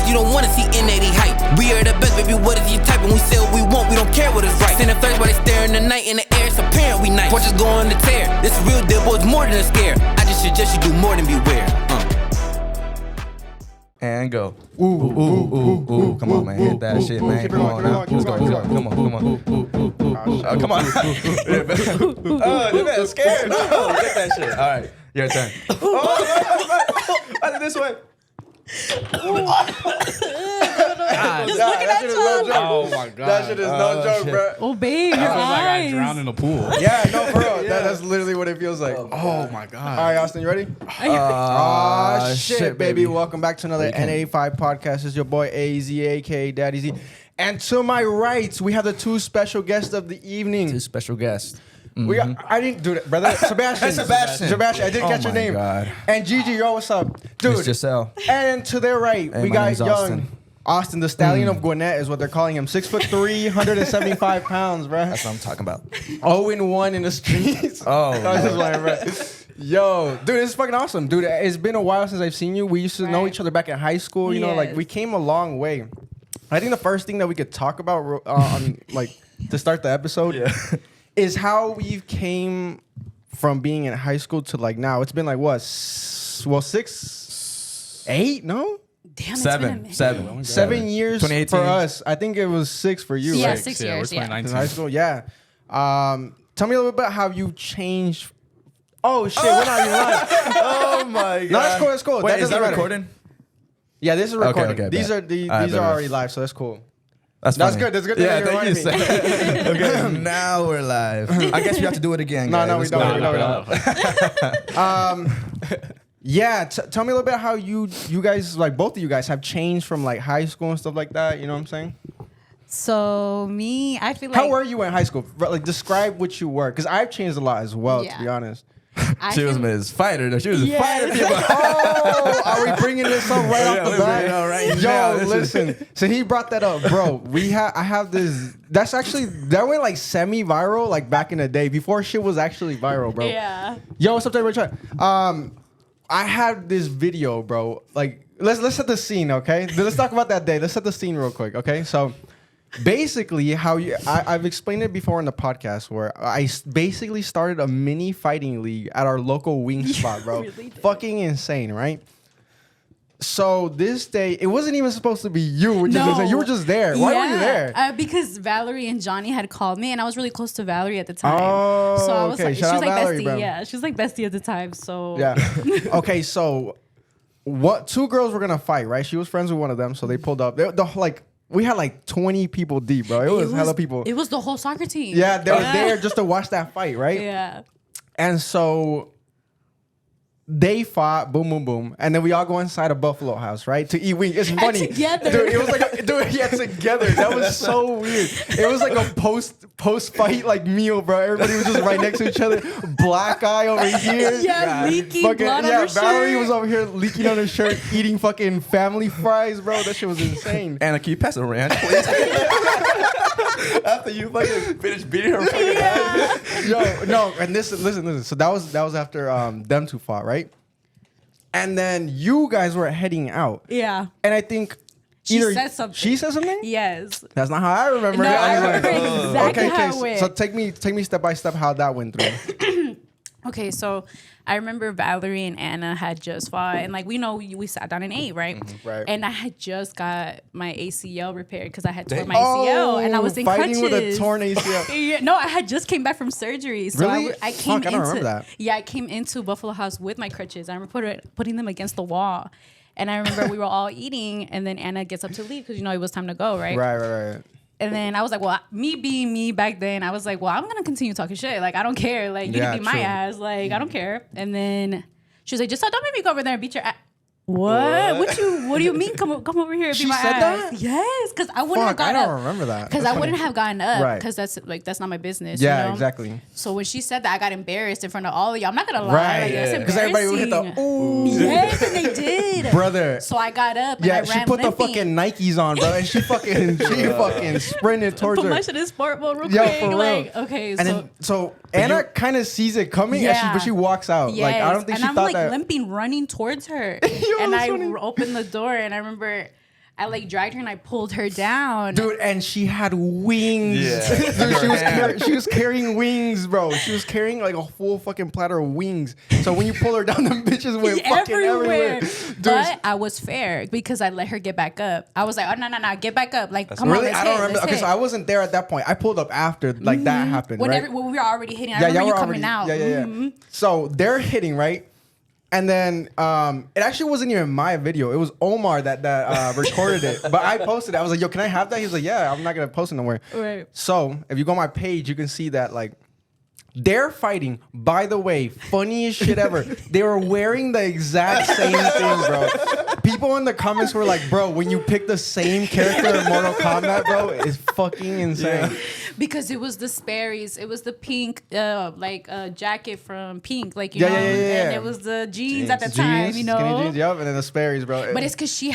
you don't wanna see N80 hype. We are the best, baby, what is your type? And we say what we want, we don't care what is right. Standing first while they stare in the night, in the air, it's apparent we nice. Watch us go on the tear, this is real deal, boy, it's more than a scare. I just suggest you do more than beware. And go. Ooh. Come on, man. Hit that shit, man. Come on now. Let's go. Come on. Oh, come on. Oh, the man's scared. No, get that shit. All right, your turn. I did this way. That shit is no joke. Oh my god. That shit is no joke, shit. bro. Oh, babe, your It feels like I eyes. drowned in a pool. Yeah, no, for real. That's literally what it feels like. Oh my god. All right, Austin, you ready? Ah, shit, baby. Welcome back to another N85 podcast. This is your boy AZ, aka Daddy Z. And to my right, we have the two special guests of the evening. Two special guests. We got, I didn't do that, brother. Sebastian. Sebastian, I didn't catch your name. God. And Gigi, yo, what's up? Dude. Miss Giselle. And to their right, Hey, we my got name's young Austin, the stallion of Gwinnett is what they're calling him. 6'3", 175 pounds, bro. That's what I'm talking about. 0-1 in the streets. Oh, I was just like, bro. Yo, dude, this is fucking awesome, dude. It's been a while since I've seen you. We used to know each other back in high school. You know, like we came a long way. I think the first thing that we could talk about, like to start the episode, is how we came from being in high school to like now. It's been like what? 6, 8? No. Damn, it's been a minute. 7 years 2018. for us. I think it was 6 for you, Yeah, right? 6 Yeah, we're years. Yeah. 2019. In high school, yeah. Tell me a little bit about how you changed. Oh shit, we're not even live. Oh my god. No, that's cool. That's cool. Wait, that is that doesn't matter. recording? Yeah, this is recording. okay, these bet. are these All right, are bet. already live, so that's cool. That's That's funny. good. That's good. Yeah, that you thank you. reminded me. Okay, now we're live. I guess we have to do it again. No, guys. no, we Let's don't. go. We don't. Yeah, tell me a little bit how you guys, like both of you guys, have changed from like high school and stuff like that. You know what I'm saying? So me, I feel like. How were you in high school? Like, describe what you were, because I've changed a lot as well, to be honest. She was Ms. Fighter. Though. She was a fighter. Oh, are we bringing this up right off the bat? now. Yo, listen. So he brought that up, bro. I have this. That went like semi-viral, like back in the day, before shit was actually viral, bro. Yeah. Yo, what's up, everybody? I have this video, bro. Like, let's set the scene, okay? Let's talk about that day. Let's set the scene real quick, okay? So, basically, I've explained it before in the podcast where I basically started a mini fighting league at our local wing spot, bro. Really did. Fucking insane, right? So this day, it wasn't even supposed to be you, which is insane. You were just there. Why were you there? Because Valerie and Johnny had called me, and I was really close to Valerie at the time. Oh, so I was okay. like, she Shout was out like Valerie, bestie. bro. Yeah, she was like bestie at the time. So Yeah. Okay, so what? Two girls were gonna fight, right? She was friends with one of them, so they pulled up. We had like 20 people deep, bro. It was hella people. It was the whole soccer team. Yeah, they were there just to watch that fight, right? Yeah. And so they fought, boom, boom, boom, and then we all go inside a Buffalo House, right, to eat wings. It's funny, together. dude. It was like, together. That was so weird. It was like a post fight like meal, bro. Everybody was just right next to each other. Black eye over here. Yeah, leaking Fucking, blood on her Valerie shirt. was over here leaking on her shirt, eating fucking family fries, bro. That shit was insane. Anna, can you pass a ranch, please? After you fucking finished beating her fucking ass. Yo, no, and listen. So that was after them two fought, right? And then you guys were heading out. Yeah. And I think She said something. She said something? Yes. That's not how I remember No, it. I was remember exactly how it went. So take me step by step how that went through. Okay, so I remember Valerie and Anna had just fought, and like we sat down and ate, right? Right. And I had just got my ACL repaired because I had torn my ACL, and I was in fighting crutches. with a torn ACL. Yeah, no, I had just came back from surgery, so Really? I came Fuck, I don't remember that. Yeah, I came into Buffalo House with my crutches. I remember putting them against the wall, and I remember we were all eating, and then Anna gets up to leave because it was time to go, right? Right. And then I was like, well, me being me back then, I was like, well, I'm going to continue talking shit. Like, I don't care. Like, you Yeah, can beat my true. ass. Like, I don't care. And then she was like, just don't make me go over there and beat your ass. What? What do you mean? Come over here and She beat my said ass. that? Yes, because I wouldn't have Fuck, I gotten don't up. remember that. Because That's I wouldn't funny. have gotten up. Right. Because that's not my business. Yeah, you know? exactly. So when she said that, I got embarrassed in front of all of y'all. I'm not going to lie. Right. Like, it's Because everybody would hit the embarrassing. ooh. Yes, and they did. Brother. So I got up and I Yeah, ran she put limping. the fucking Nikes on, bro, and she fucking sprinted towards Put her. my shit in sport mode real Yo, quick. for real. Like, okay, And so Anna kind of sees it coming, but she walks out. Yes. Like I don't think and she I'm thought like that. limping, running towards her, Yo, and that's I funny. opened the door, and I remember I like dragged her and I pulled her down. Dude, and she had wings. Yeah. Dude, she was carrying wings, bro. She was carrying like a full fucking platter of wings. So when you pull her down, them bitches went fucking everywhere. Dude, But I was fair because I let her get back up. I was like, oh, no, get back up. Like, come on, really? let's I don't hit, remember. let's Okay, hit. so I wasn't there at that point. I pulled up after like that happened, when, right? when we were already hitting. I Yeah, remember y'all you were coming already, out. Yeah. So they're hitting, right? And then it actually wasn't even my video. It was Omar that recorded it. But I posted it. I was like, yo, can I have that? He was like, yeah, I'm not going to post it nowhere. Right. So if you go on my page, you can see that like they're fighting. By the way, funniest shit ever. They were wearing the exact same thing, bro. People in the comments were like, bro, when you pick the same character in Mortal Kombat, bro, it's fucking insane. Yeah. Because it was the Sperry's. It was the pink, jacket from Pink. Like, you know. And it was the jeans at the time, you know. Skinny jeans, yep. And then the Sperry's, bro. But it's because she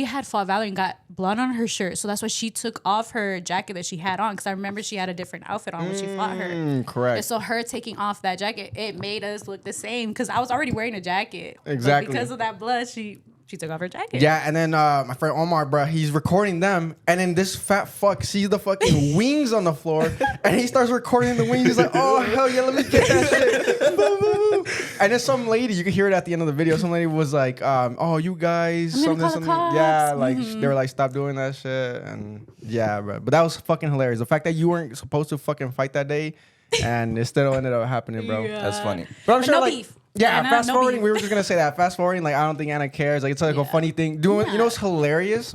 had fought Valor and got blood on her shirt. So that's why she took off her jacket that she had on. Because I remember she had a different outfit on when she fought her. Correct. And so her taking off that jacket, it made us look the same. Because I was already wearing a jacket. Exactly. But because of that blood, she took off her jacket. Yeah, and then my friend Omar, bro, he's recording them, and then this fat fuck sees the fucking wings on the floor, and he starts recording the wings. He's like, oh, hell yeah, let me get that shit. Boom, boom, boom. And then some lady, you can hear it at the end of the video, some lady was like, oh, you guys, I'm gonna call the cops. Yeah, like, they were like, stop doing that shit, and yeah, bro. But that was fucking hilarious. The fact that you weren't supposed to fucking fight that day, and it still ended up happening, bro. Yeah. That's funny. But I'm But sure, no like, beef. yeah, Anna, fast no forwarding. beef. We were just gonna say that. Fast forwarding, like I don't think Anna cares. Like it's like a funny thing. Doing, you know, what's hilarious.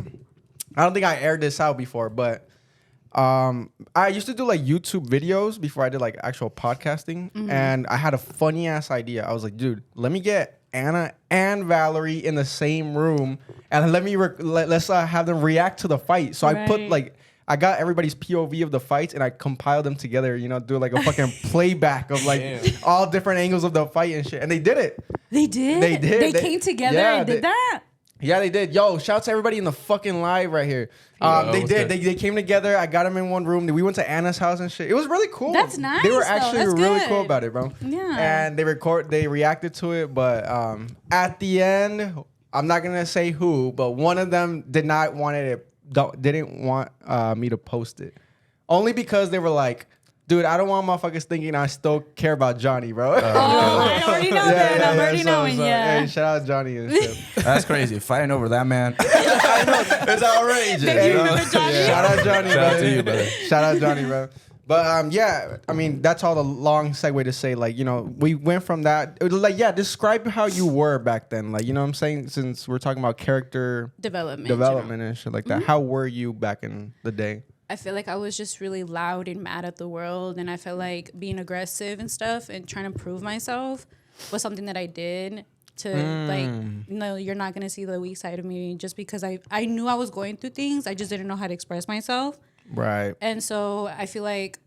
I don't think I aired this out before, but I used to do like YouTube videos before I did like actual podcasting, and I had a funny ass idea. I was like, dude, let me get Anna and Valerie in the same room, and let me let's have them react to the fight. So I put Right. like. I got everybody's POV of the fights and I compiled them together, you know, do like a fucking playback of like all different angles of the fight and shit. And they did it. They did? They did. They came together and did that? Yeah, they did. Yo, shouts to everybody in the fucking live right here. They did. They came together. I got them in one room. We went to Anna's house and shit. It was really cool. That's nice, They were though. actually That's really good. cool about it, bro. Yeah. And they reacted to it, but at the end, I'm not gonna say who, but one of them didn't want me to post it. Only because they were like, dude, I don't want motherfuckers thinking I still care about Johnny, bro. Oh, I already know that. I'm already knowing, yeah. Hey, shout out Johnny and shit. That's crazy. Fighting over that man. I know. It's outrageous. Baby, you remember Johnny? Shout out Johnny, Shout out bro. to you, brother. Shout out Johnny, bro. But yeah, I mean, that's all the long segue to say, like, you know, we went from that. It was like, yeah, describe how you were back then. Like, you know what I'm saying? Since we're talking about character Development. and shit like that. How were you back in the day? I feel like I was just really loud and mad at the world. And I felt like being aggressive and stuff and trying to prove myself was something that I did to like, no, you're not going to see the weak side of me just because I knew I was going through things. I just didn't know how to express myself. Right. And so I feel like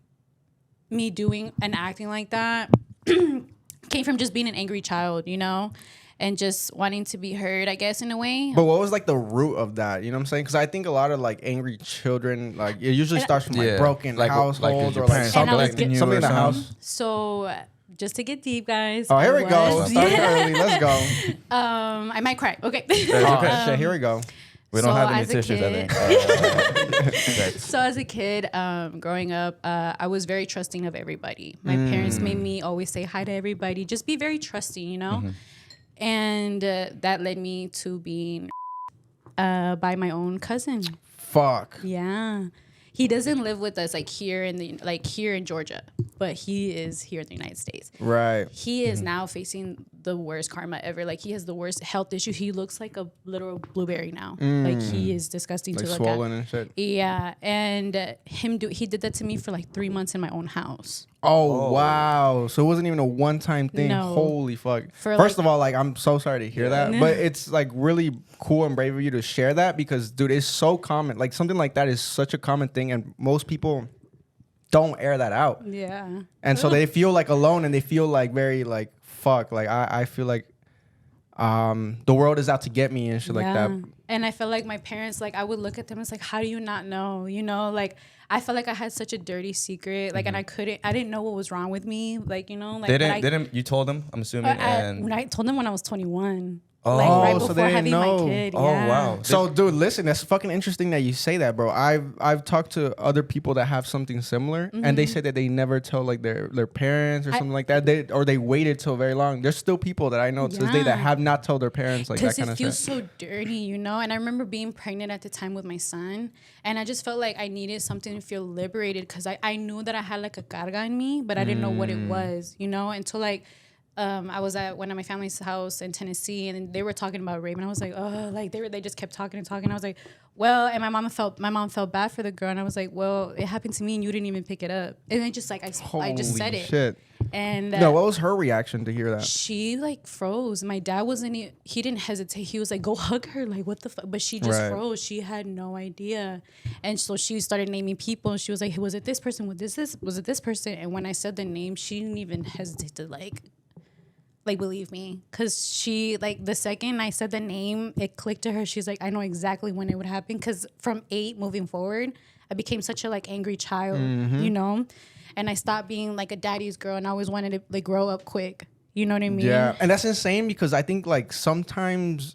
me doing and acting like that came from just being an angry child, you know, and just wanting to be heard, I guess, in a way. But what was like the root of that? You know what I'm saying? Because I think a lot of like angry children, like it usually starts from like Yeah. broken Like households your or like parents something, neglecting you something in or the something. house. So just to get deep, guys. Oh, here we go. was- Starting early. Let's go. I might cry. Okay. Okay, shit, here we go. We don't So have any as a tissues, I kid- think. So as a kid, growing up, I was very trusting of everybody. My parents made me always say hi to everybody. Just be very trusting, you know? And that led me to being by my own cousin. Fuck. Yeah. He doesn't live with us here in Georgia, but he is here in the United States. Right. He is now facing the worst karma ever. Like he has the worst health issue. He looks like a literal blueberry now. Like he is disgusting Like to look swollen at. and shit. Yeah, and he did that to me for like 3 months in my own house. Oh, wow. So it wasn't even a one-time thing. No. Holy fuck. For, First like- of all, like I'm so sorry to hear that, but it's like really cool and brave of you to share that because dude, it's so common. Like something like that is such a common thing and most people don't air that out. Yeah. And so they feel like alone and they feel like very like fuck. Like I feel like the world is out to get me and shit like that. And I felt like my parents, like I would look at them and it's like, how do you not know? You know, like I felt like I had such a dirty secret, like, and I didn't know what was wrong with me, like, you know, like They didn't. You told them, I'm assuming, and when I told them when I was 21. like right so before they didn't having know. my kid. Oh, yeah. wow. So, dude, listen, that's fucking interesting that you say that, bro. I've talked to other people that have something similar, and they say that they never tell like their parents or something like that. They waited till very long. There's still people that I know to this day that Yeah. have not told their parents like that Because kind it of feels stuff. so dirty, you know? And I remember being pregnant at the time with my son. And I just felt like I needed something to feel liberated because I knew that I had like a carga in me, but I didn't know what it was, you know? Until like I was at one of my family's house in Tennessee and they were talking about rape. And I was like, oh, like they just kept talking and talking. I was like, well, and my mom felt bad for the girl. And I was like, well, it happened to me and you didn't even pick it up. And then just like, I just said it. Shit. And No, what was her reaction to hear that? she like froze. My dad he didn't hesitate. He was like, go hug her. Like, what the fuck? But she just Right. froze. She had no idea. And so she started naming people. And she was like, was it this person? Was it this person? And when I said the name, she didn't even hesitate to like believe me. Cause she like the second I said the name, it clicked to her. She's like, I know exactly when it would happen. Cause from 8 moving forward, I became such a like angry child, you know? And I stopped being like a daddy's girl and I always wanted to like grow up quick. You know what I mean? Yeah, and that's insane because I think like sometimes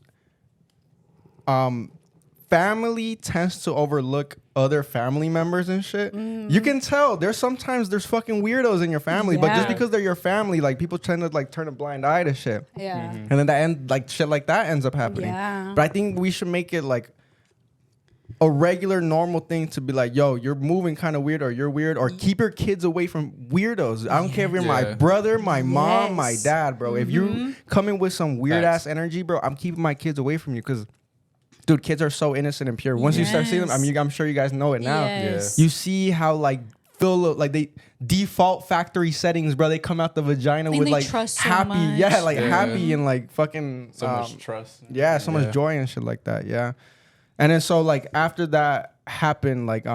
family tends to overlook other family members and shit. You can tell there's fucking weirdos in your family, but just Yeah. because they're your family, like people tend to like turn a blind eye to shit. Yeah. And then shit like that ends up happening. Yeah. But I think we should make it like a regular normal thing to be like, yo, you're moving kind of weird or you're weird or keep your kids away from weirdos. I don't care if you're my Yeah. brother, my mom, my Yes. dad, bro. If you come in with some weird ass energy, bro, I'm keeping my kids away from you because dude, kids are so innocent and pure. Once you start seeing them, I mean, I'm sure you guys know it now. Yes. You see how like they default factory settings, bro. They come out the vagina And with they like trust so happy, much. yeah, like Yeah. happy and like fucking So much trust. yeah, so much joy and shit like that. Yeah. And then so like after that happened, like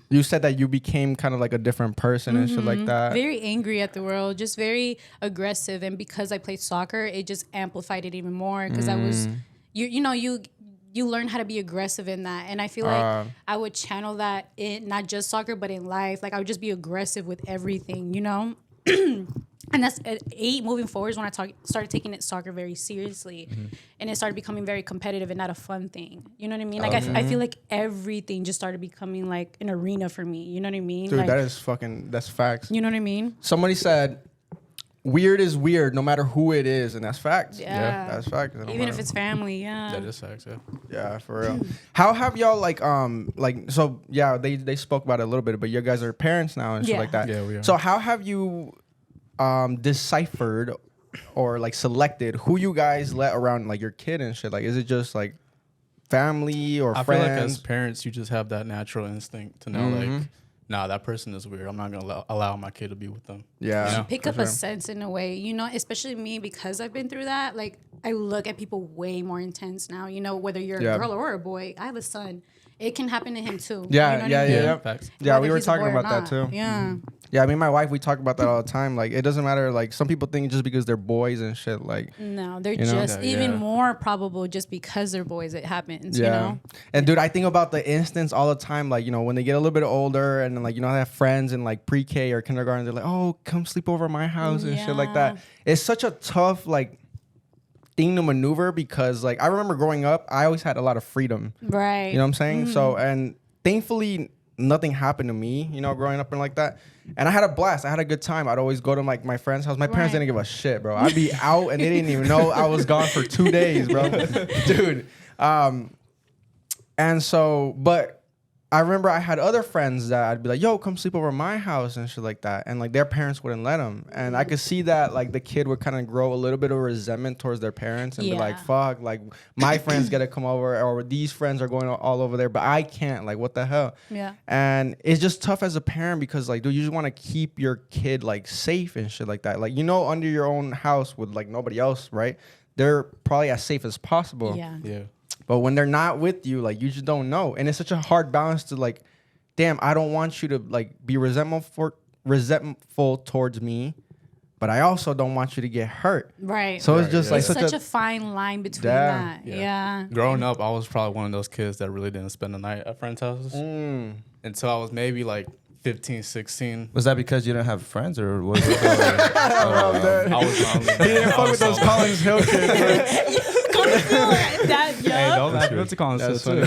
you said that you became kind of like a different person and shit like that. Very angry at the world, just very aggressive. And because I played soccer, it just amplified it even more because I was, you learn how to be aggressive in that. And I feel like I would channel that in not just soccer, but in life. Like I would just be aggressive with everything, you know? And that's at 8 moving forward is when I started taking it soccer very seriously. And it started becoming very competitive and not a fun thing. You know what I mean? Like I feel like everything just started becoming like an arena for me. You know what I mean? Dude, like, that's facts. you know what I mean? Somebody said weird is weird no matter who it is, and that's facts. Yeah. That's facts. It don't Even if matter. it's family, yeah. That is facts, yeah. Yeah, for real. How have y'all so yeah, they spoke about it a little bit, but you guys are parents now and shit Yeah. like that. Yeah, we are. So how have you deciphered or like selected who you guys let around like your kid and shit? Like is it just like family or I friends? feel like as parents, you just have that natural instinct to know, like, nah, that person is weird. I'm not going to allow my kid to be with them. Yeah. You know? Pick for up a sure. sense in a way, you know, especially me because I've been through that. Like I look at people way more intense now, you know, whether you're Yeah. a girl or a boy. I have a son. It can happen to him too. Yeah, you know what yeah, I mean? yeah. Facts. Yeah, we Whether were he's a talking boy or about that not. too. Yeah. Yeah, me and my wife, we talk about that all the time. Like, it doesn't matter. Like, some people think just because they're boys and shit, like, No, they're You know? just Yeah, even yeah. more probable just because they're boys. It happens, you yeah. know? And dude, I think about the instance all the time. Like, you know, when they get a little bit older and then, like, you know, they have friends in like pre-K or kindergarten, they're like, oh, come sleep over at my house and shit like that. Yeah. It's such a tough, like, thing to maneuver because, like, I remember growing up, I always had a lot of freedom. Right. You know what I'm saying? So, and thankfully, nothing happened to me, you know, growing up and like that. And I had a blast. I had a good time. I'd always go to like my friend's house. My parents Right. didn't give a shit, bro. I'd be out and they didn't even know I was gone for 2 days, bro. Dude. And so, but I remember I had other friends that I'd be like, yo, come sleep over at my house and shit like that. And like their parents wouldn't let them. And I could see that like the kid would kind of grow a little bit of resentment towards their parents and be like, Yeah. fuck, like my friends get to come over or these friends are going all over there, but I can't. Like, what the hell? Yeah. And it's just tough as a parent because like, dude, you just want to keep your kid like safe and shit like that. Like, you know, under your own house with like nobody else, right? They're probably as safe as possible. Yeah. Yeah. But when they're not with you, like you just don't know. And it's such a hard balance to like, damn, I don't want you to like be resentful towards me, but I also don't want you to get hurt. Right. So it's Right, just yeah. like it's such, such a a fine line between Damn. that. Yeah. Growing up, I was probably one of those kids that really didn't spend the night at friends' houses until I was maybe like 15, 16. Was that because you didn't have friends, or was it? I was young. He didn't fuck with those Collins Hill kids. That young. Hey, don't have to call That's too.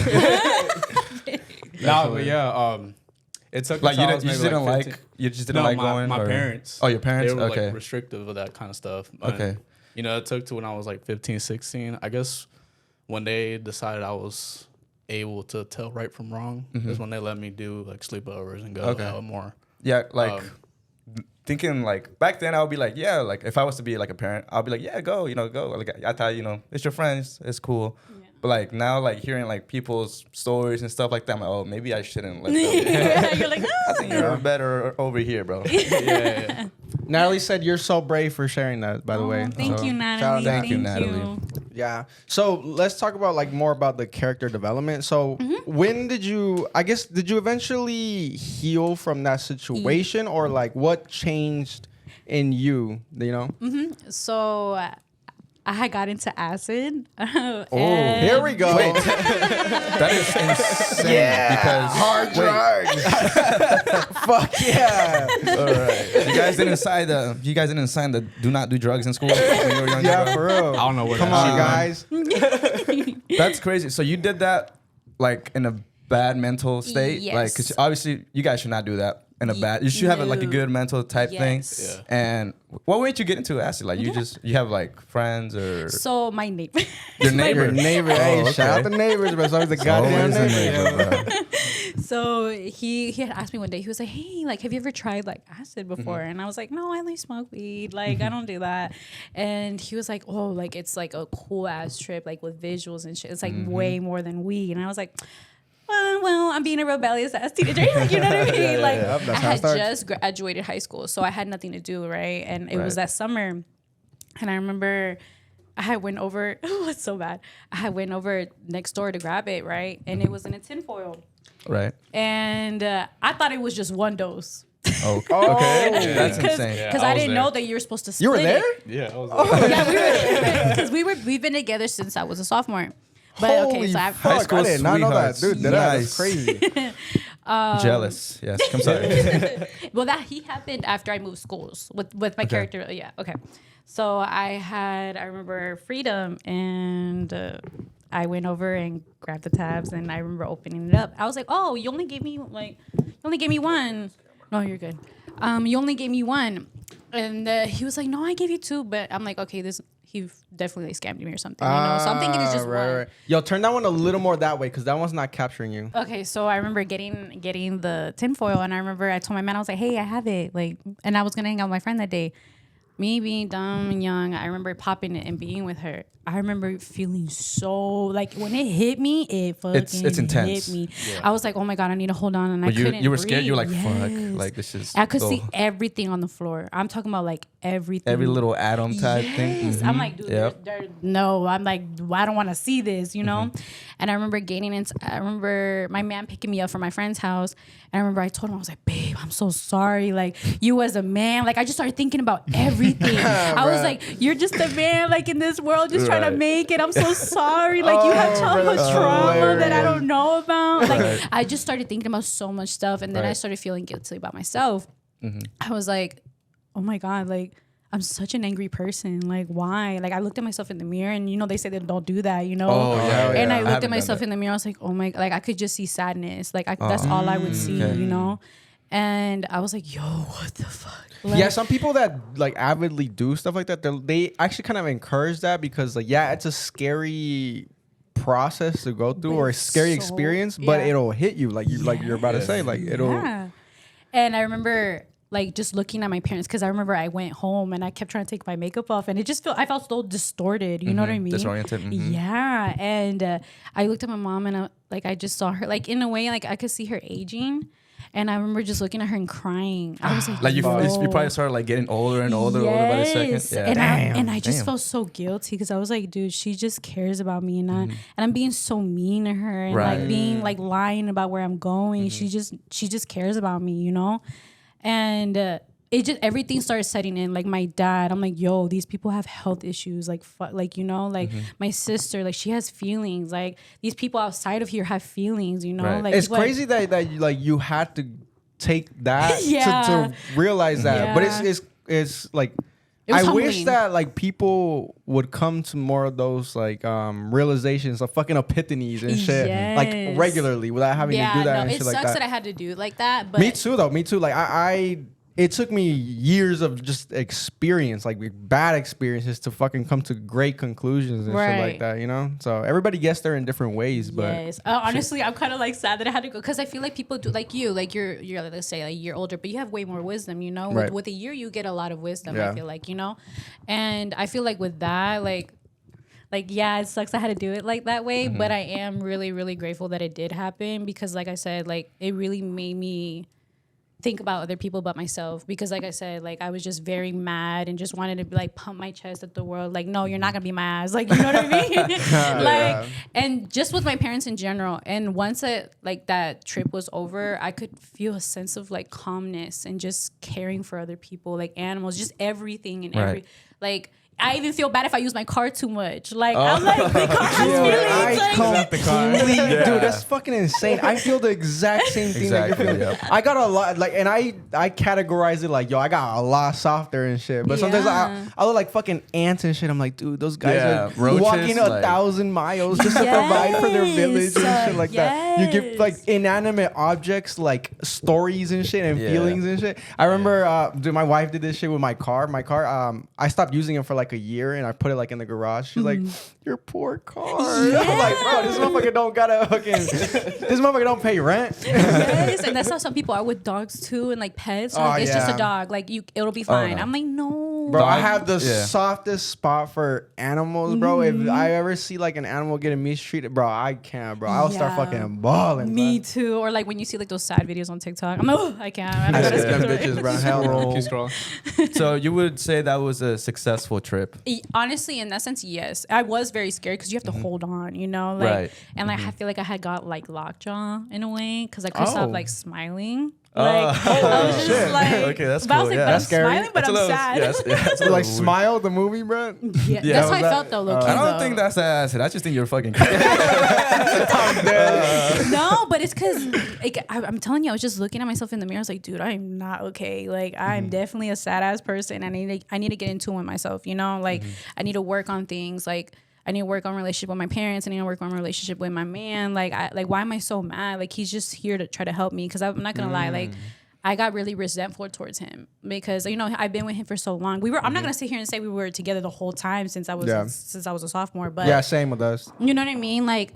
Nah, but yeah, it took Like until I you was just maybe didn't 15. like you just didn't like going. My or- parents. Oh, your parents. They were Okay. like restrictive of that kind of stuff. Okay. You know, it took to when I was like 15, 16. I guess when they decided I was able to tell right from wrong is when they let me do like sleepovers and go out more. Yeah, like thinking like back then I would be like, yeah, like if I was to be like a parent, I'll be like, yeah, go, go. Like I thought, it's your friends, it's cool. Yeah. But like now, like hearing like people's stories and stuff like that, I'm like, oh, maybe I shouldn't let them. You're like, I think you're better over here, bro. Yeah. Natalie said you're so brave for sharing that, by the way. Thank So, you, shout out Natalie. to Thank you, Thank Natalie. Yeah. So let's talk about like more about the character development. So when did you eventually heal from that situation, or like what changed in you? So I had got into acid. Oh, here we go. That is insane. Because Hard drugs. Fuck yeah. all right, you guys didn't sign the do not do drugs in school when you were younger. Yeah, bro? for real. I don't know what Come that on, is. guys. That's crazy. So you did that like in a bad mental state, like because Yes. obviously you guys should not do that in a bad. You should have like a good mental type thing. Yes. Yeah. And what made you get into acid? Like you have like friends or So my neighbor. your neighbor? Your neighbor. Hey, Oh, shout out okay. the neighbors, but it's always the goddamn Always a neighbor. neighbor, bro. So he had asked me one day, he was like, hey, like, have you ever tried like acid before? And I was like, no, I only smoke weed. Like, I don't do that. And he was like, oh, like, it's like a cool ass trip, like with visuals and shit. It's like way more than weed. And I was like, well, I'm being a rebellious ass teenager. Like, you know what I mean? Like, yeah. That's I how it had starts. just graduated high school, so I had nothing to do, right? And it was that summer. And I remember I had went over, oh, it's so bad. I had went over next door to grab it, right? And it was in a tinfoil. Right. And I thought it was just one dose. Oh, okay. That's Because insane. Yeah, I I was didn't there. know that you were supposed to split You were there? it. Yeah, I was Yeah, we were because we've been together since I was a sophomore. But Holy okay, so I fuck, school I did not know that. sweethearts. Dude, that's Nice. crazy. Jealous. Yes. I'm sorry. well that he happened after I moved schools with my character. Yeah, okay. So I remember freedom, and I went over and grabbed the tabs, and I remember opening it up. I was like, oh, you only gave me one. No, you're good. You only gave me one. And he was like, no, I gave you two. But I'm like, okay, he definitely scammed me or something. So I'm thinking it's just one. Yo, turn that one a little more that way, because that one's not capturing you. Okay, so I remember getting the tinfoil, and I remember I told my man, I was like, hey, I have it. Like, and I was gonna hang out with my friend that day. Me being dumb and young, I remember popping it and being with her. I remember feeling so, like, when it hit me, it fucking It's intense. hit me. I was like, oh my God, I need to hold on. And I But couldn't you were scared. You were like, breathe. fuck. Yes. Like this is. I could see oh, everything on the floor. I'm talking about like everything. every little atom type thing. Yes. I'm like, dude, Yep. no. I'm like, well, I don't want to see this, you know? And I remember I remember my man picking me up from my friend's house. And I remember I told him, I was like, babe, I'm so sorry. Like, you as a man, like, I just started thinking about everything. I was like, you're just a man, like, in this world, just trying to Right. make it. I'm so sorry. Like, you have childhood trauma that I hilarious. don't know about. Like, I just started thinking about so much stuff. And then I Right. started feeling guilty about myself. I was like, oh my God, like, I'm such an angry person. Like, why? Like, I looked at myself in the mirror, and they say that don't do that, Oh, yeah, And yeah. I I looked haven't at done myself that. in the mirror. I was like, oh my, like I could just see sadness. Like that's all I would see, okay. And I was like, yo, what the fuck? Like, Yeah, some people that like avidly do stuff like that, they actually kind of encourage that, because like, yeah, it's a scary process to go through, But or a it's scary so- experience, but yeah. it'll hit you like you're about to say, like it'll. Yeah. And I remember like just looking at my parents, because I remember I went home and I kept trying to take my makeup off, and I felt so distorted. You know what I mean? Disoriented. Yeah. And I looked at my mom, and I just saw her, like, in a way, like I could see her aging. And I remember just looking at her and crying. I was like, Like you "Yo." probably started like getting older and older by the second. Yes. Yeah. And I just Damn. felt so guilty, because I was like, dude, she just cares about me, and I'm being so mean to her, and Right. like being like lying about where I'm going. She just cares about me, you know? And it just, everything started setting in. Like my dad, I'm like, yo, these people have health issues. Like, like, my sister, like, she has feelings. Like, these people outside of here have feelings, Right. Like, It's people, like, crazy that you, like, you had to take that Yeah. to realize that. But it's like It was I wish humbling. that like people would come to more of those like realizations of fucking epiphanies and shit like Yes. regularly without having to do that and it shit sucks like that. that. I had to do it like that. But Me too though. Me too. Like I it took me years of just experience, like bad experiences, to fucking come to great conclusions and shit Right. like that, you know? So everybody gets there in different ways, but Yes. Honestly, I'm kind of like sad that I had to go because I feel like people do like you, like you're let's say like a year older, but you have way more wisdom, you know. Right. With a year, you get a lot of wisdom. Yeah. I feel like, you know, and I feel like with that, like yeah, it sucks I had to do it like that way, but I am really really grateful that it did happen because, like I said, like it really made me think about other people but myself because like I said, like I was just very mad and just wanted to like pump my chest at the world like, no, you're not gonna be my ass, like, you know what I mean? Like, and just with my parents in general. And once that trip was over, I could feel a sense of like calmness and just caring for other people, like animals, just everything and every like I even feel bad if I use my car too much. Like I'm like the car has Dude, feelings. Like, completely, dude, that's fucking insane. I feel the exact same thing that you're feeling. Exactly, I got a lot, like, and I categorize it like, yo, I got a lot softer and shit. But sometimes Yeah. I look like fucking ants and shit. I'm like, dude, those guys Yeah, are roaches, walking like- 1,000 miles just to provide for their village and shit like that. You give like Yes. inanimate objects like stories and shit and Yeah. feelings and shit. I remember, dude, my wife did this shit with my car. I stopped using it for like a year and I put it like in the garage. She's like, your poor car. I'm like, bro, this motherfucker don't gotta fucking, this motherfucker don't pay rent. Yes, and that's how some people are with dogs too, and like pets. Oh, Like, it's just yeah. a dog. Like it'll be fine. no. I'm like, no, Bro, I Dog- have the yeah. softest spot for animals, bro. If I ever see like an animal getting mistreated, bro, I can't, bro. I'll start Yeah. fucking bawling. Me son. too. Or like when you see like those sad videos on TikTok, I'm like, oh, I can't. I don't I gotta skip them skip through it. bitches, bro. Hell no. Keep scrolling. So you would say that was a successful trip? Honestly, in that sense, yes. I was very scared because you have to hold on, you know, like, Right. and like I feel like I had got like lockjaw in a way because I couldn't Oh. stop like smiling. Like I was just shit. like, Okay, that's but I was cool, like, yeah. but That's I'm scary. smiling, but It's a I'm little- sad. yes, yeah, it's a So, little like weird. Smile the movie, bro. Yeah, Yeah, that's how was I that- felt though, low key. I don't though. think that's acid. I just think you're fucking. No, but it's because like, I'm telling you, I was just looking at myself in the mirror. I was like, dude, I am not okay. Like, I'm definitely a sad ass person. I need to get into it myself. You know, like I need to work on things. Like I need to work on relationship with my parents. I need to work on relationship with my man. Like, why am I so mad? Like he's just here to try to help me. Because I'm not gonna lie, like. I got really resentful towards him because you know I've been with him for so long. I'm not gonna sit here and say we were together the whole time since I was a sophomore, but Yeah, same with us. you know what I mean? Like,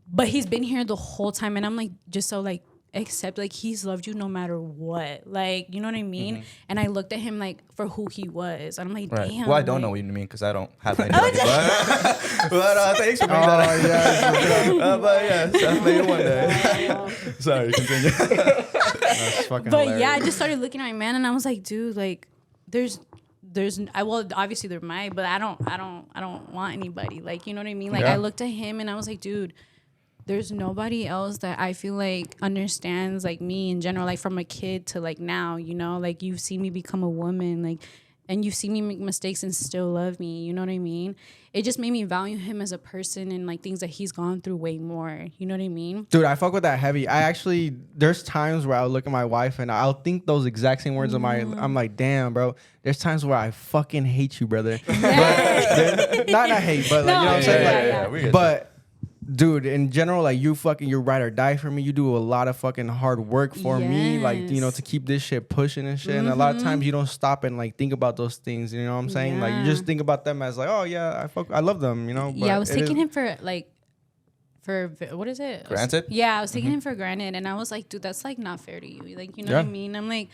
but he's been here the whole time, and I'm like, just so like, accept like he's loved you no matter what. Like, you know what I mean? And I looked at him like for who he was, and I'm like, Right. damn. Well, I don't like, know what you mean because I don't have anybody. But thanks for bringing that up. yeah. But yeah, I'll make it one day. Sorry, continue. That's fucking But hilarious. yeah, I just started looking at my man, and I was like, dude, like, well, obviously they're mine, but I don't want anybody. Like, you know what I mean? Like, Yeah. I looked at him, and I was like, dude. There's nobody else that I feel like understands like me in general, like from a kid to like now, you know, like you've seen me become a woman, like, and you've seen me make mistakes and still love me. You know what I mean? It just made me value him as a person and like things that he's gone through way more. You know what I mean? Dude, I fuck with that heavy. There's times where I'll look at my wife and I'll think those exact same words I'm like, damn, bro. There's times where I fucking hate you, brother. But not hate, but like, No, you know what I'm saying? yeah, Like, we get but dude, in general, like you ride or die for me. You do a lot of fucking hard work for me, like, you know, Yes. to keep this shit pushing and shit. And a lot of times you don't stop and like think about those things. You know what I'm saying? Like you Yeah. just think about them as like, oh yeah, I love them. You know? Yeah, I was it taking is- him for like, what is it? Granted? Yeah, I was taking him for granted, and I was like, dude, that's like not fair to you. Like, you know what I Yeah. mean? I'm like,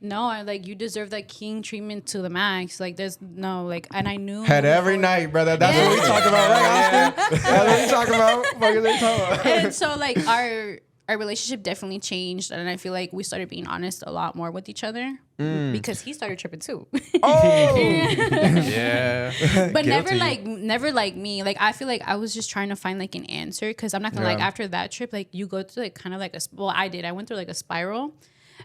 no, I like you deserve that king treatment to the max. Like, there's no like, and I knew Head every night, brother. That's what we talking about, right, Austin? That's what we talking about. Fuck is they talking about? And so like our relationship definitely changed, and I feel like we started being honest a lot more with each other because he started tripping too. Yeah. But never Guilty. like me. Like I feel like I was just trying to find like an answer because I'm not gonna like Yeah. after that trip like you go through like kind of like I did. I went through like a spiral.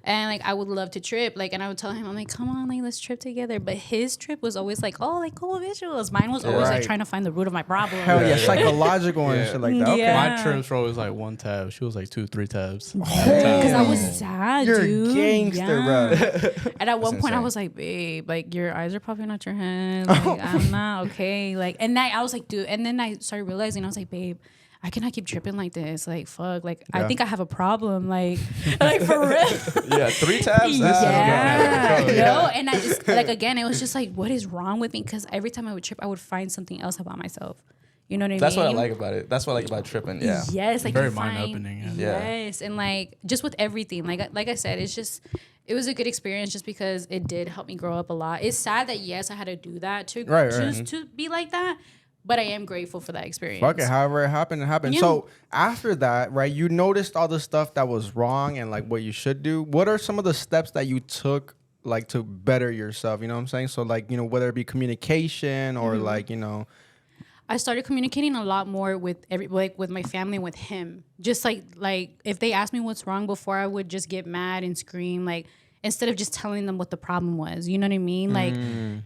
And like I would love to trip, like, and I would tell him, I'm like, come on, like let's trip together. But his trip was always like, oh, like cool visuals. Mine was always like Right. trying to find the root of my problem. Hell yeah, psychological and shit like that. Okay. Yeah. My trips were always like 1 tab. She was like 2, 3 tabs. Because I was sad, You're dude. a gangster, bro. And at one point, I insane. was like, babe, like your eyes are popping out your head. Like I'm not okay. Like, and I was like, dude. And then I started realizing, I was like, babe, I cannot keep tripping like this. Like, fuck. Like, I think I have a problem. Like for real. Yeah, 3 tabs. Yeah. No, and I just like again, it was just like, what is wrong with me? Because every time I would trip, I would find something else about myself. You know what I That's mean? what I like about it. That's what I like about tripping. Yeah. Yes, like Very you find- mind-opening, yeah. Yes, and like just with everything, like I said, it was a good experience just because it did help me grow up a lot. It's sad that yes, I had to do that to Right, just to be like that, but I am grateful for that experience. Fuck it, however it happened, it happened. Yeah. So after that, right, you noticed all the stuff that was wrong and like what you should do. What are some of the steps that you took like to better yourself? You know what I'm saying? So like, you know, whether it be communication or like, you know. I started communicating a lot more with with my family and with him. Just like if they asked me what's wrong before, I would just get mad and scream, like instead of just telling them what the problem was. You know what I mean? Like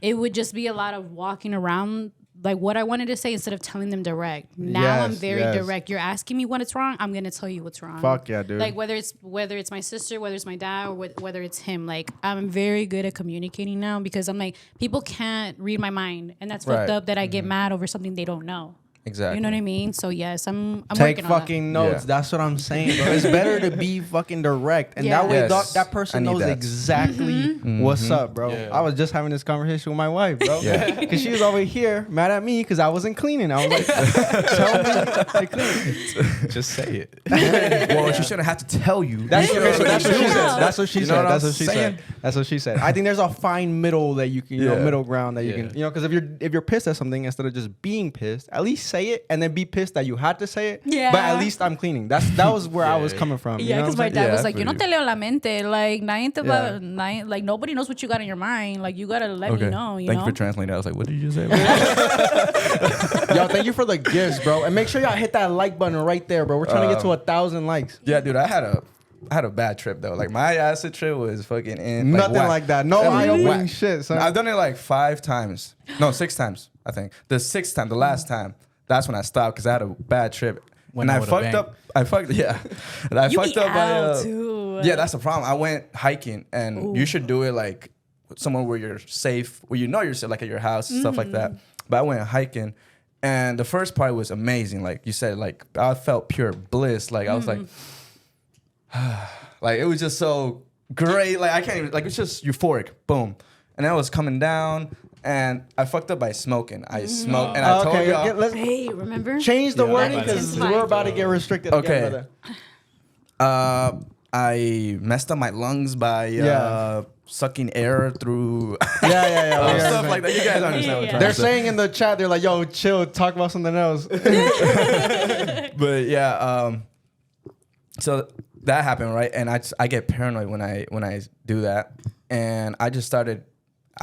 it would just be a lot of walking around like what I wanted to say instead of telling them direct. Now I'm Yes, very yes. direct. You're asking me what it's wrong, I'm gonna tell you what's wrong. Fuck yeah, dude. Like whether it's my sister, whether it's my dad, or whether it's him. Like I'm very good at communicating now because I'm like people can't read my mind, and that's fucked Right. up that I get mad over something they don't know. Exactly. You know what I mean? So yes, I'm Take working on fucking notes. Yeah. That's what I'm saying, bro. It's better to be fucking direct, and Yeah. that way Yes. that person I need knows that. exactly what's up, bro. Yeah. I was just having this conversation with my wife, bro, Yeah. because she was over here mad at me because I wasn't cleaning. I was like, "Tell me to clean." Just say it. Well, she shouldn't have to tell you. That's okay. So that's what she said. That's what she You know said. what That's I'm what she saying? said. That's what she said. I think there's a fine middle that you can, you know, Yeah. middle ground that you Yeah. can, you know, because if you're pissed at something, instead of just being pissed, at least say it and then be pissed that you had to say it. Yeah. But at least I'm cleaning. That was where I was coming from. you Yeah, know because what my I'm dad Yeah, was I like, "Yo no feel te leo la mente. Like, Yeah. like nobody knows what you got in your mind. Like, you gotta let me know. You Thank know." you for translating. I was like, what did you say? saying? Yo, thank you for the gifts, bro. And make sure y'all hit that like button right there, bro. We're trying to get to 1,000 likes. Yeah, dude, I had a bad trip though. Like my acid trip was fucking in Nothing whack. like that. No It was eye-opening whack. shit, son. I've done it like 5 times. No, 6 times, I think. The 6th time, the last time, that's when I stopped because I had a bad trip. Went and out I with a fucked bang. up. I fucked, yeah. And I You fucked be up by, out, too. yeah, that's the problem. I went hiking and you should do it like somewhere where you're safe, where you know you're safe, like at your house, stuff like that. But I went hiking and the first part was amazing. Like you said, like I felt pure bliss. Like I was like, like it was just so great. Like I can't even, like it's just euphoric. Boom. And then I was coming down and I fucked up by smoking. I smoked and I told Okay, y'all. let's Hey, remember? change the Yeah, wording I'm because about to- we're about to get restricted Okay. again, brother. I messed up my lungs by Yeah. sucking air through Yeah, yeah, yeah. stuff like that. You guys understand what I'm Yeah. trying They're to say. saying in the chat, they're like, "Yo, chill, talk about something else." But yeah, so that happened, right? And I get paranoid when I do that, and I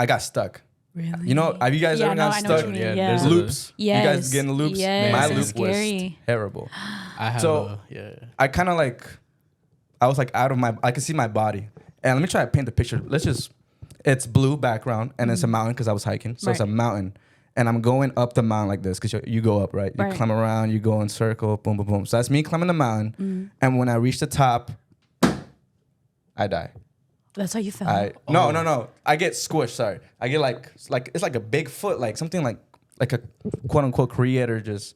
got stuck. Really? You know, have you guys Yeah, ever no, I gotten know what stuck? you mean. Yeah, Yeah. there's a- Loops. Yes. You guys get in the loops. Yes, My it's loop scary. was terrible. I have So- yeah. I kind of like, I was like out of my, I could see my body. And let me try to paint the picture. It's blue background and it's a mountain because I was hiking. So it's a Right. mountain. And I'm going up the mountain like this because you go up, right? You Right. climb around, you go in circle, boom, boom, boom. So that's me climbing the mountain. And when I reach the top, I die. That's how you felt. No. I get squished, sorry. I get like it's like a big foot, like something like a quote unquote creator just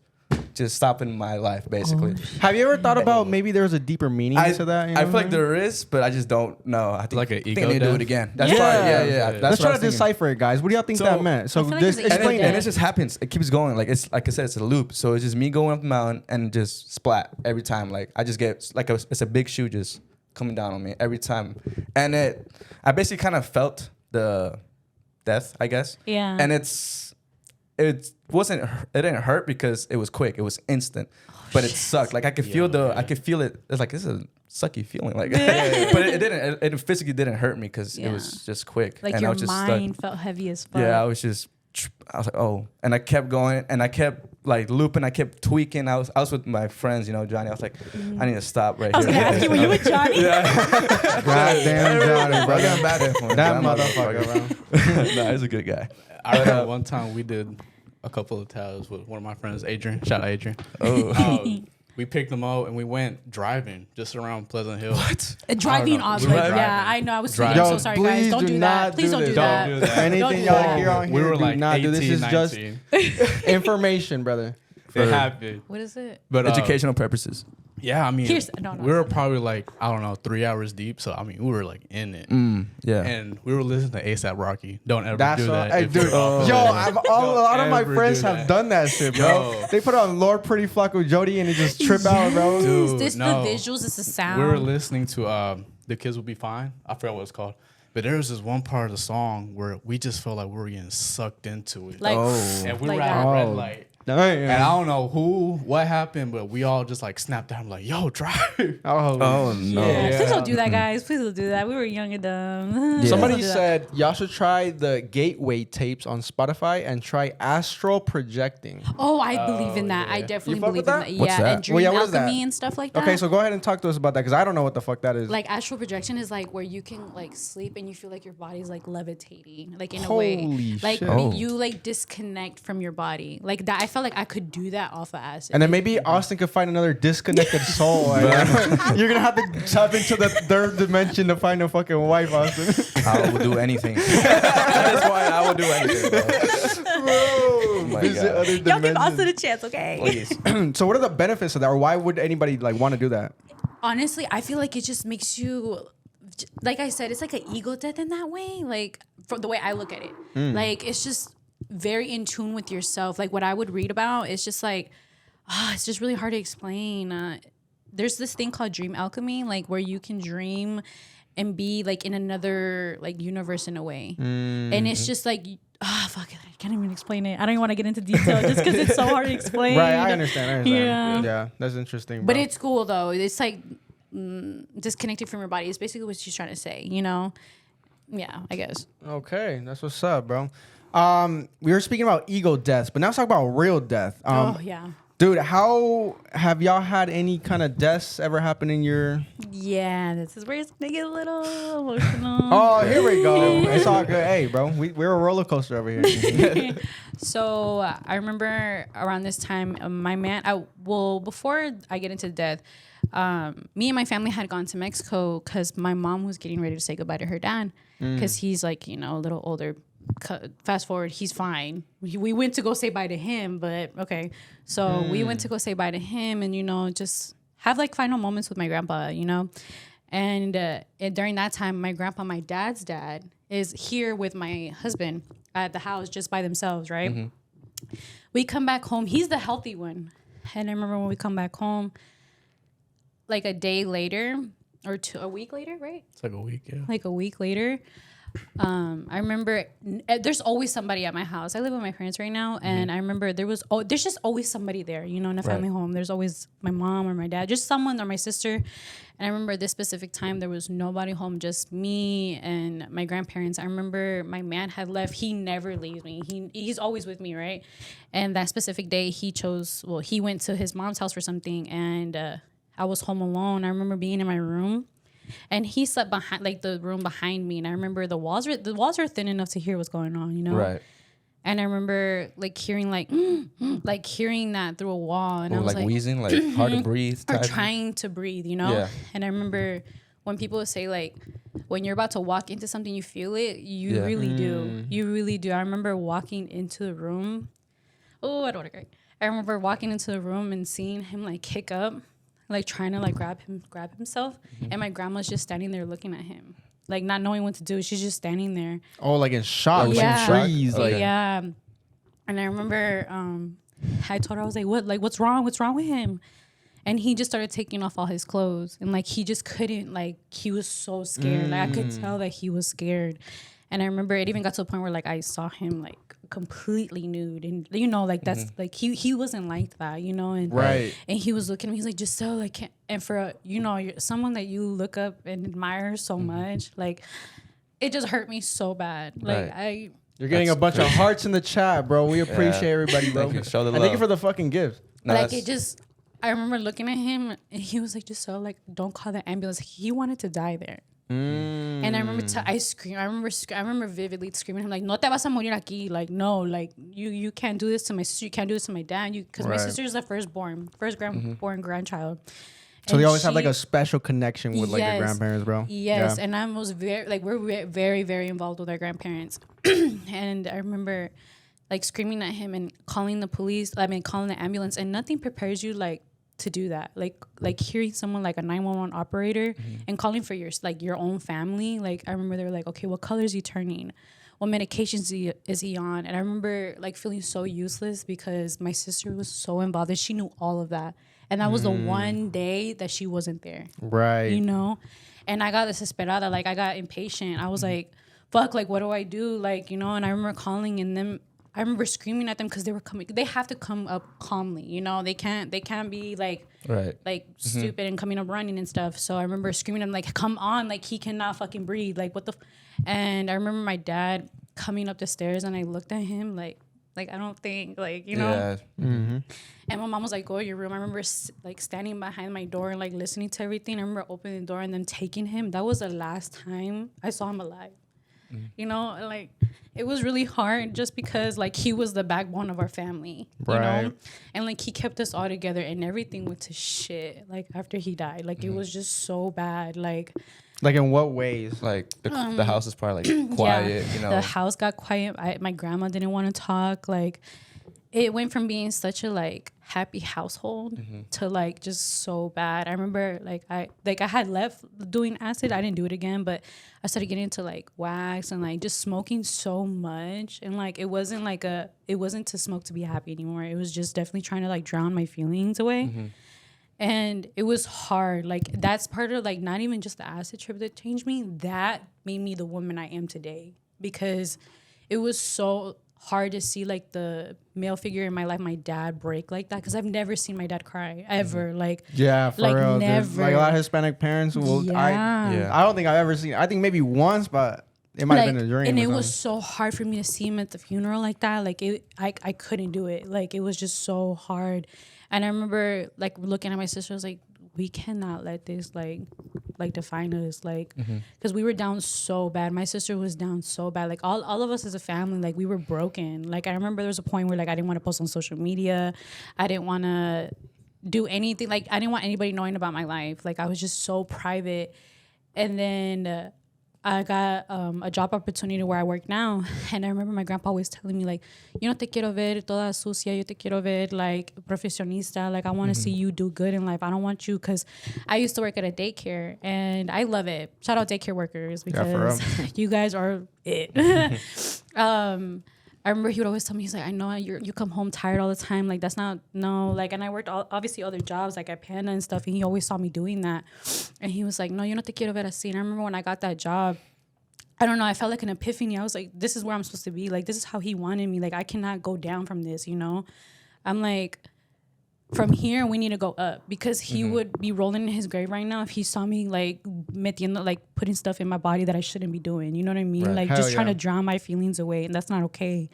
stopping my life basically. Have you ever thought about maybe there's a deeper meaning I to that? You know I what feel I like mean? there is, but I just don't know. I think, Like an I think ego I need to do death? it again. That's Yeah. probably, yeah. Yeah. That's Let's what I try to was thinking. decipher it, guys. What do y'all think So- that meant? So I feel like this it's ego explain death. And it just happens. It keeps going. Like it's like I said, it's a loop. So it's just me going up the mountain and just splat every time. Like I just get like it's a big shoe just coming down on me every time. And I basically kind of felt the death, I guess. Yeah. And it didn't hurt because it was quick. It was instant. But it sucked. Like I could feel I could feel it. It's like this is a sucky feeling. Like, but it didn't. It physically didn't hurt me because it was just quick. Like and your I was just mind stuck. felt heavy as fuck. Yeah, I was like, oh, and I kept going, and I kept like looping. I kept tweaking. I was with my friends, you know, Johnny. I was like, I need to stop right I was here. gonna ask you, were you with Johnny? Goddamn Johnny, bro. I got bad influence. That bro. motherfucker, bro. Nah, he's a good guy. I remember one time we did a couple of tabs with one of my friends, Adrian. Shout out Adrian. Oh. We picked them up and we went driving just around Pleasant Hill. Driving know. off. We were Like, driving. yeah, I know. I was Driving. tweaking. Yo, So sorry, guys. please Don't do do not that. Please do don't do this. that. Don't do that. Anything Don't do y'all that. hear on here, We were do like not 18, do. This is 19. just information, brother. It happened. What is it? But Educational purposes. yeah, I mean, No. we were probably like, I don't know, 3 hours deep. So, I mean, we were like in it. Yeah. And we were listening to ASAP Rocky. Don't ever That's do all, that. hey, if you're dude. off. Yo, a lot of my ever friends do have that. done that shit, bro. Yo. They put on Lord Pretty Flacco Jody and they just trip out, bro. Dude, This no. the visuals, it's the sound. We were listening to The Kids Will Be Fine. I forgot what it's called. But there was this one part of the song where we just felt like we were getting sucked into it. like, And we like were at that. a red Oh. light. Damn. And I don't know what happened, but we all just like snapped out. I'm like, yo, drive. Oh, no. Yeah. Please don't do that, guys. Please don't do that. We were young and dumb. Somebody Don't do that. said y'all should try the Gateway tapes on Spotify and try astral projecting. Oh, I believe in that. I definitely You fuck believe with in that? that. What's Yeah, that? and dream Well, yeah, what is that? alchemy and stuff like that. Okay, so go ahead and talk to us about that because I don't know what the fuck that is. like astral projection is like where you can like sleep and you feel like your body's like levitating, like in a Holy way, like shit. Oh. you like disconnect from your body, like that. I felt like I could do that off of acid. And then maybe Austin could find another disconnected soul. You're gonna have to tap into the third dimension to find a fucking wife, Austin. I will do anything. That is why I will do anything, bro. Bro, my visit God. other Y'all give dimensions. Austin a chance, okay? Please. So what are the benefits of that, or why would anybody like want to do that? Honestly, I feel like it just makes you, like I said, it's like an ego death in that way. Like from the way I look at it, like it's just very in tune with yourself. Like what I would read about, it's just like, it's just really hard to explain. There's this thing called dream alchemy, like where you can dream and be like in another like universe in a way, and it's just like. Fuck it. I can't even explain it. I don't even want to get into detail just because it's so hard to explain. Right, I understand. Yeah. Yeah, that's interesting. But bro. it's cool though. It's like disconnected from your body. It's basically what she's trying to say, you know? Yeah, I guess. okay. That's what's up, bro. We were speaking about ego deaths, but now let's talk about real death. Oh yeah. Dude, how have y'all had any kind of deaths ever happen in your? Yeah, this is where it's gonna get a little emotional. Oh, here we go. It's all good. Hey, bro, we're a roller coaster over here. So I remember around this time, my man. Before I get into death, me and my family had gone to Mexico because my mom was getting ready to say goodbye to her dad because he's like a little older. Fast forward, he's fine. We went to go say bye to him, but okay. So we went to go say bye to him, and just have like final moments with my grandpa, And during that time, my grandpa, my dad's dad, is here with my husband at the house just by themselves, right? Mm-hmm. We come back home. He's the healthy one. And I remember when we come back home, like a day later or a week later, right? It's like a week, yeah. Like a week later, I remember there's always somebody at my house. I live with my parents right now, and I remember there's just always somebody there, in a family home. There's always my mom or my dad, just someone, or my sister. And I remember this specific time there was nobody home, just me and my grandparents. I remember my man had left. He never leaves me. He's always with me, right? And that specific day he went to his mom's house for something, and I was home alone. I remember being in my room. And he slept behind, like the room behind me, and I remember the walls are thin enough to hear what's going on, Right. And I remember like hearing like hearing that through a wall, and I Or was like wheezing, like hard to breathe. or type. trying to breathe, Yeah. And I remember when people would say like, when you're about to walk into something, you feel it. You really do. You really do. I remember walking into the room. Oh, I don't want to cry. I remember walking into the room and seeing him like kick up, like trying to like grab himself, and my grandma's just standing there looking at him, like not knowing what to do. She's just standing there. Oh, like in shock, Yeah. like freeze, Okay. like Yeah. And I remember I told her, I was like, what's wrong with him? And he just started taking off all his clothes, and like he just couldn't, like he was so scared. Like I could tell that he was scared. And I remember it even got to a point where like I saw him like completely nude, and like that's like he wasn't like that, and Right. And he was looking at me, he's like, Giselle, like, and for you're someone that you look up and admire so much, like it just hurt me so bad. Like Right. You're getting a bunch of hearts in the chat, bro. We appreciate everybody, bro. Thank you. Show the And thank you love. for the fucking gifts. No, like that's- it just, I remember looking at him and he was like, just so like, don't call the ambulance. He wanted to die there. And I remember I screamed. I remember vividly screaming at him like, "No te vas a morir aquí." Like, no, like you can't do this to my sister. You can't do this to my dad. Because my Right. sister is the first born grandchild. So they And always have like she- a special connection with like their Yes. grandparents, bro. Yes, Yeah. and I was we're very, very involved with our grandparents. And I remember like screaming at him and calling the police. I mean, calling the ambulance, and nothing prepares you like to do that. Like hearing someone like a 911 operator and calling for your own family. Like I remember they were like, okay, what color is he turning? What medications is he on? And I remember like feeling so useless because my sister was so involved and she knew all of that. And that was the one day that she wasn't there. Right. You know? And I got desesperada, like I got impatient. I was like, fuck, like what do I do? Like, you know, and I remember calling and then I remember screaming at them because they were coming. They have to come up calmly, you know. They can't be like stupid and coming up running and stuff. So I remember screaming at him like, "Come on! Like he cannot fucking breathe! Like what the?" And I remember my dad coming up the stairs and I looked at him like I don't think like you know. Yeah. And my mom was like, "Go to your room." I remember like standing behind my door and like listening to everything. I remember opening the door and then taking him. That was the last time I saw him alive. You know, and, like it was really hard just because like he was the backbone of our family, you Right. know, and like he kept us all together and everything went to shit like after he died. Like it was just so bad. Like in what ways? Like the house is probably like quiet, you know. the house got quiet. My grandma didn't want to talk. Like it went from being such a like happy household to like just so bad. I remember I had left doing acid. I didn't do it again, but I started getting into like wax and like just smoking so much. And like it wasn't to smoke to be happy anymore. It was just definitely trying to like drown my feelings away. And it was hard. Like that's part of like not even just the acid trip that changed me. That made me the woman I am today because it was so hard to see like the male figure in my life, my dad, break like that because I've never seen my dad cry ever. Like Yeah, for like real. Dude. never. Like a lot of Hispanic parents will. Yeah. I don't think I've ever seen. I think maybe once, but it might have been a dream. And or it was something. so hard for me to see him at the funeral like that. Like I couldn't do it. Like it was just so hard. And I remember like looking at my sister, I was like, we cannot let this like define us. Like, because we were down so bad. My sister was down so bad. Like all of us as a family, like we were broken. Like I remember there was a point where like I didn't want to post on social media. I didn't want to do anything. Like I didn't want anybody knowing about my life. Like I was just so private. And then I got a job opportunity where I work now. And I remember my grandpa always telling me, like, yo no te quiero ver toda sucia, yo te quiero ver, like, profesionista. Like, I want to see you do good in life. I don't want you, because I used to work at a daycare, and I love it. Shout out daycare workers, because you guys are it. I remember he would always tell me, he's like, I know you come home tired all the time. Like, that's not, no. Like, and I worked obviously other jobs, like at Panda and stuff, and he always saw me doing that. And he was like, no, yo no te quiero ver así. And I remember when I got that job, I don't know, I felt like an epiphany. I was like, this is where I'm supposed to be. Like, this is how he wanted me. Like, I cannot go down from this, you know? I'm like, from here, we need to go up, because he would be rolling in his grave right now if he saw me, like, metiendo, like, putting stuff in my body that I shouldn't be doing. You know what I mean? Right. Like, Hell just trying yeah. to drown my feelings away, and that's not okay.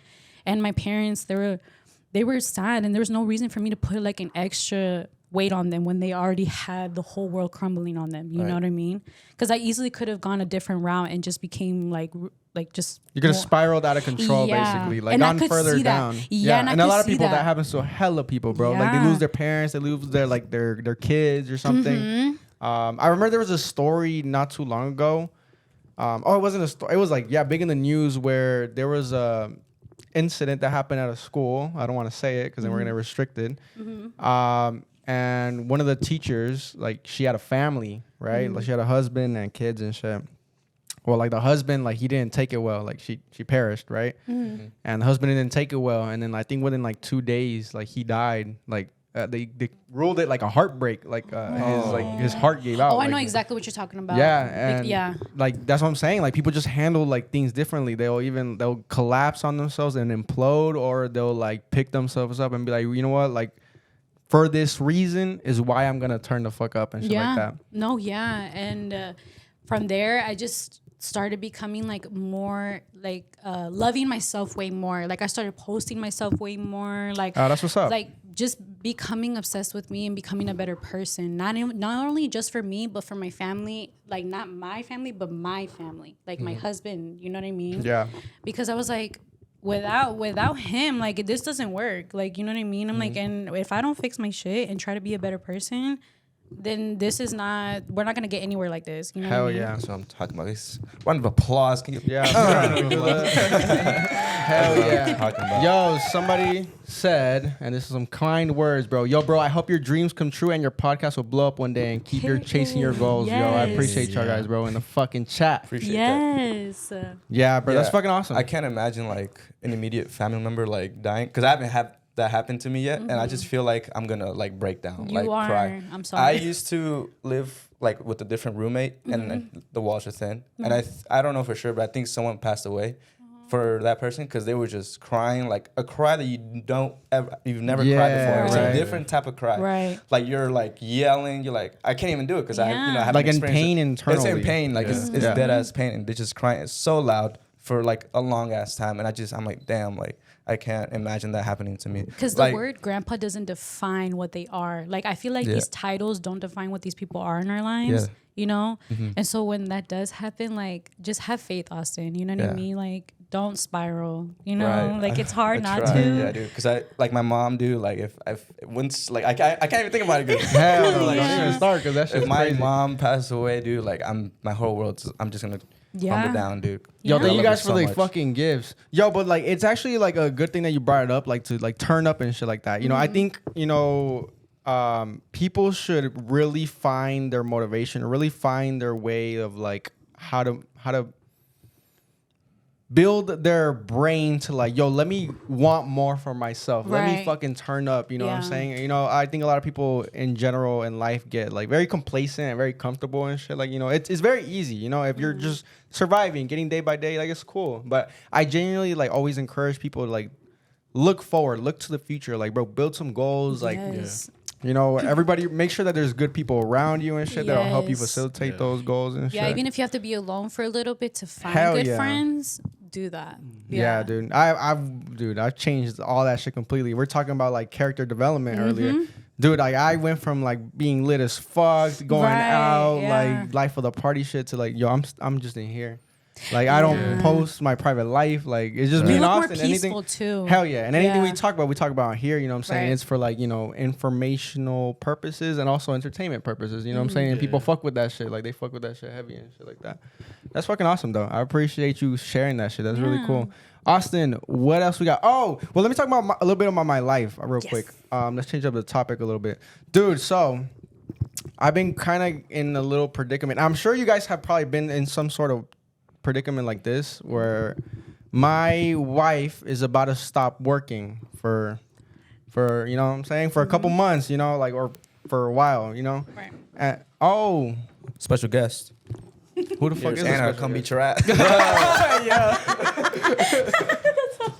And my parents, they were sad, and there was no reason for me to put, like, an extra weight on them when they already had the whole world crumbling on them. You know what I mean? Because I easily could have gone a different route and just became, like just... You're gonna more- spiraled out of control, Yeah. basically. Like, And I gone could further see that. down. Yeah, and I a could lot of see people, that that. happens to hella people, bro. Like, they Yeah. lose their parents, they lose their, like, their kids or something. Mm-hmm. I remember there was a story not too long ago. It wasn't a story. It was, like, big in the news, where there was a incident that happened at a school. I don't want to say it, because then we're gonna restrict it. And one of the teachers, like, she had a family, right? Like, she had a husband and kids and shit. Well, like, the husband, like, he didn't take it well. Like, she perished, right? And the husband didn't take it well. And then I think within, like, 2 days, like, he died. Like, they ruled it like a heartbreak. Like, his heart gave out. Oh, I like, know exactly what you're talking about. Yeah, and yeah. like, that's what I'm saying. Like, people just handle, like, things differently. They'll collapse on themselves and implode, or they'll, like, pick themselves up and be like, you know what, like, for this reason is why I'm gonna turn the fuck up and shit like that. No, yeah. And from there, I just started becoming like more like loving myself way more. Like I started posting myself way more. Like Oh, that's what's up. Like just becoming obsessed with me and becoming a better person. Not only just for me, but for my family. Like not my family, but my family. Like my husband. You know what I mean? Yeah. Because I was like, without him, like this doesn't work. Like you know what I mean? I'm like, and if I don't fix my shit and try to be a better person, then we're not gonna get anywhere like this. You know Hell what I mean? yeah. That's what I'm talking about. This round of applause. Can you? Yeah. Hell yeah. Talking about. Yo, somebody said, and this is some kind words, bro. Yo, bro, I hope your dreams come true and your podcast will blow up one day and keep your chasing your goals. Yo, I Yes. appreciate y'all guys, bro, in the fucking chat. Appreciate that. Yes. Yeah, bro, that's Yeah. fucking awesome. I can't imagine like an immediate family member like dying because I haven't had that happen to me yet, and I just feel like I'm gonna like break down, You like are. cry. I'm sorry. I used to live like with a different roommate, and then the walls are thin, and I don't know for sure, but I think someone passed away for that person because they were just crying like a cry that you've never cried before. It's right. a different type of cry. Right. Like you're like yelling, you're like I can't even do it because I Yeah. haven't Like in experienced pain it. internally. It's in pain, like it's Yeah. dead ass pain, and they're just crying. It's so loud for like a long ass time, and I'm like damn, like I can't imagine that happening to me. Because like, the word grandpa doesn't define what they are. Like I feel like Yeah. these titles don't define what these people are in our lives. Yeah. You know? And so when that does happen, like just have faith, Austin. You know what I Yeah. mean? Like don't spiral. You know? Right. Like it's hard I not try. to. Yeah, dude. Because I like my mom, dude. Like if once like I can't even think about it. Good. Hell no, like, Yeah. don't even start because that If shit's my crazy. mom passed away, dude, like my whole world. I'm just gonna Yeah. crumble down, dude. Yo, Yeah. thank I you love guys her for so the much. fucking gifts. Yo, but like it's actually like a good thing that you brought it up, like to like turn up and shit like that. You know, I think, you know, people should really find their motivation, really find their way of like how to build their brain to like, yo, let me want more for myself. Let me Right. fucking turn up. You know what I'm Yeah. saying? You know, I think a lot of people in general in life get like very complacent and very comfortable and shit. Like, you know, it's very easy. You know, if you're just surviving, getting day by day, like it's cool. But I genuinely like always encourage people to like look forward, look to the future. Like, bro, build some goals. Like, Yes. you know, everybody make sure that there's good people around you and shit that'll help you Yes. facilitate Yeah. those goals and shit. Yeah, even if you have to be alone for a little bit to find Hell good yeah. friends, do that. Yeah, dude. I've changed all that shit completely. We're talking about like character development earlier. Dude, like I went from like being lit as fuck, to going Right, out, yeah. like life of the party shit to like, yo, I'm just in here. Like I don't post my private life. Like it's just You being look more Austin. peaceful Anything, too. hell yeah. And anything we Yeah. talk about here, you know what I'm saying? Right. It's for like, you know, informational purposes and also entertainment purposes. You know what I'm saying? And people fuck with that shit. Like they fuck with that shit heavy and shit like that. That's fucking awesome though. I appreciate you sharing that shit. That's really Yeah. cool. Austin, what else we got? Oh, well, let me talk about a little bit about my life real Yes. quick. Let's change up the topic a little bit. Dude, so I've been kind of in a little predicament. I'm sure you guys have probably been in some sort of predicament like this where my wife is about to stop working for you know what I'm saying, for a couple months, you know, like, or for a while, you know. Right. Oh, Special guest. who the fuck is Anna, this? come beat your ass.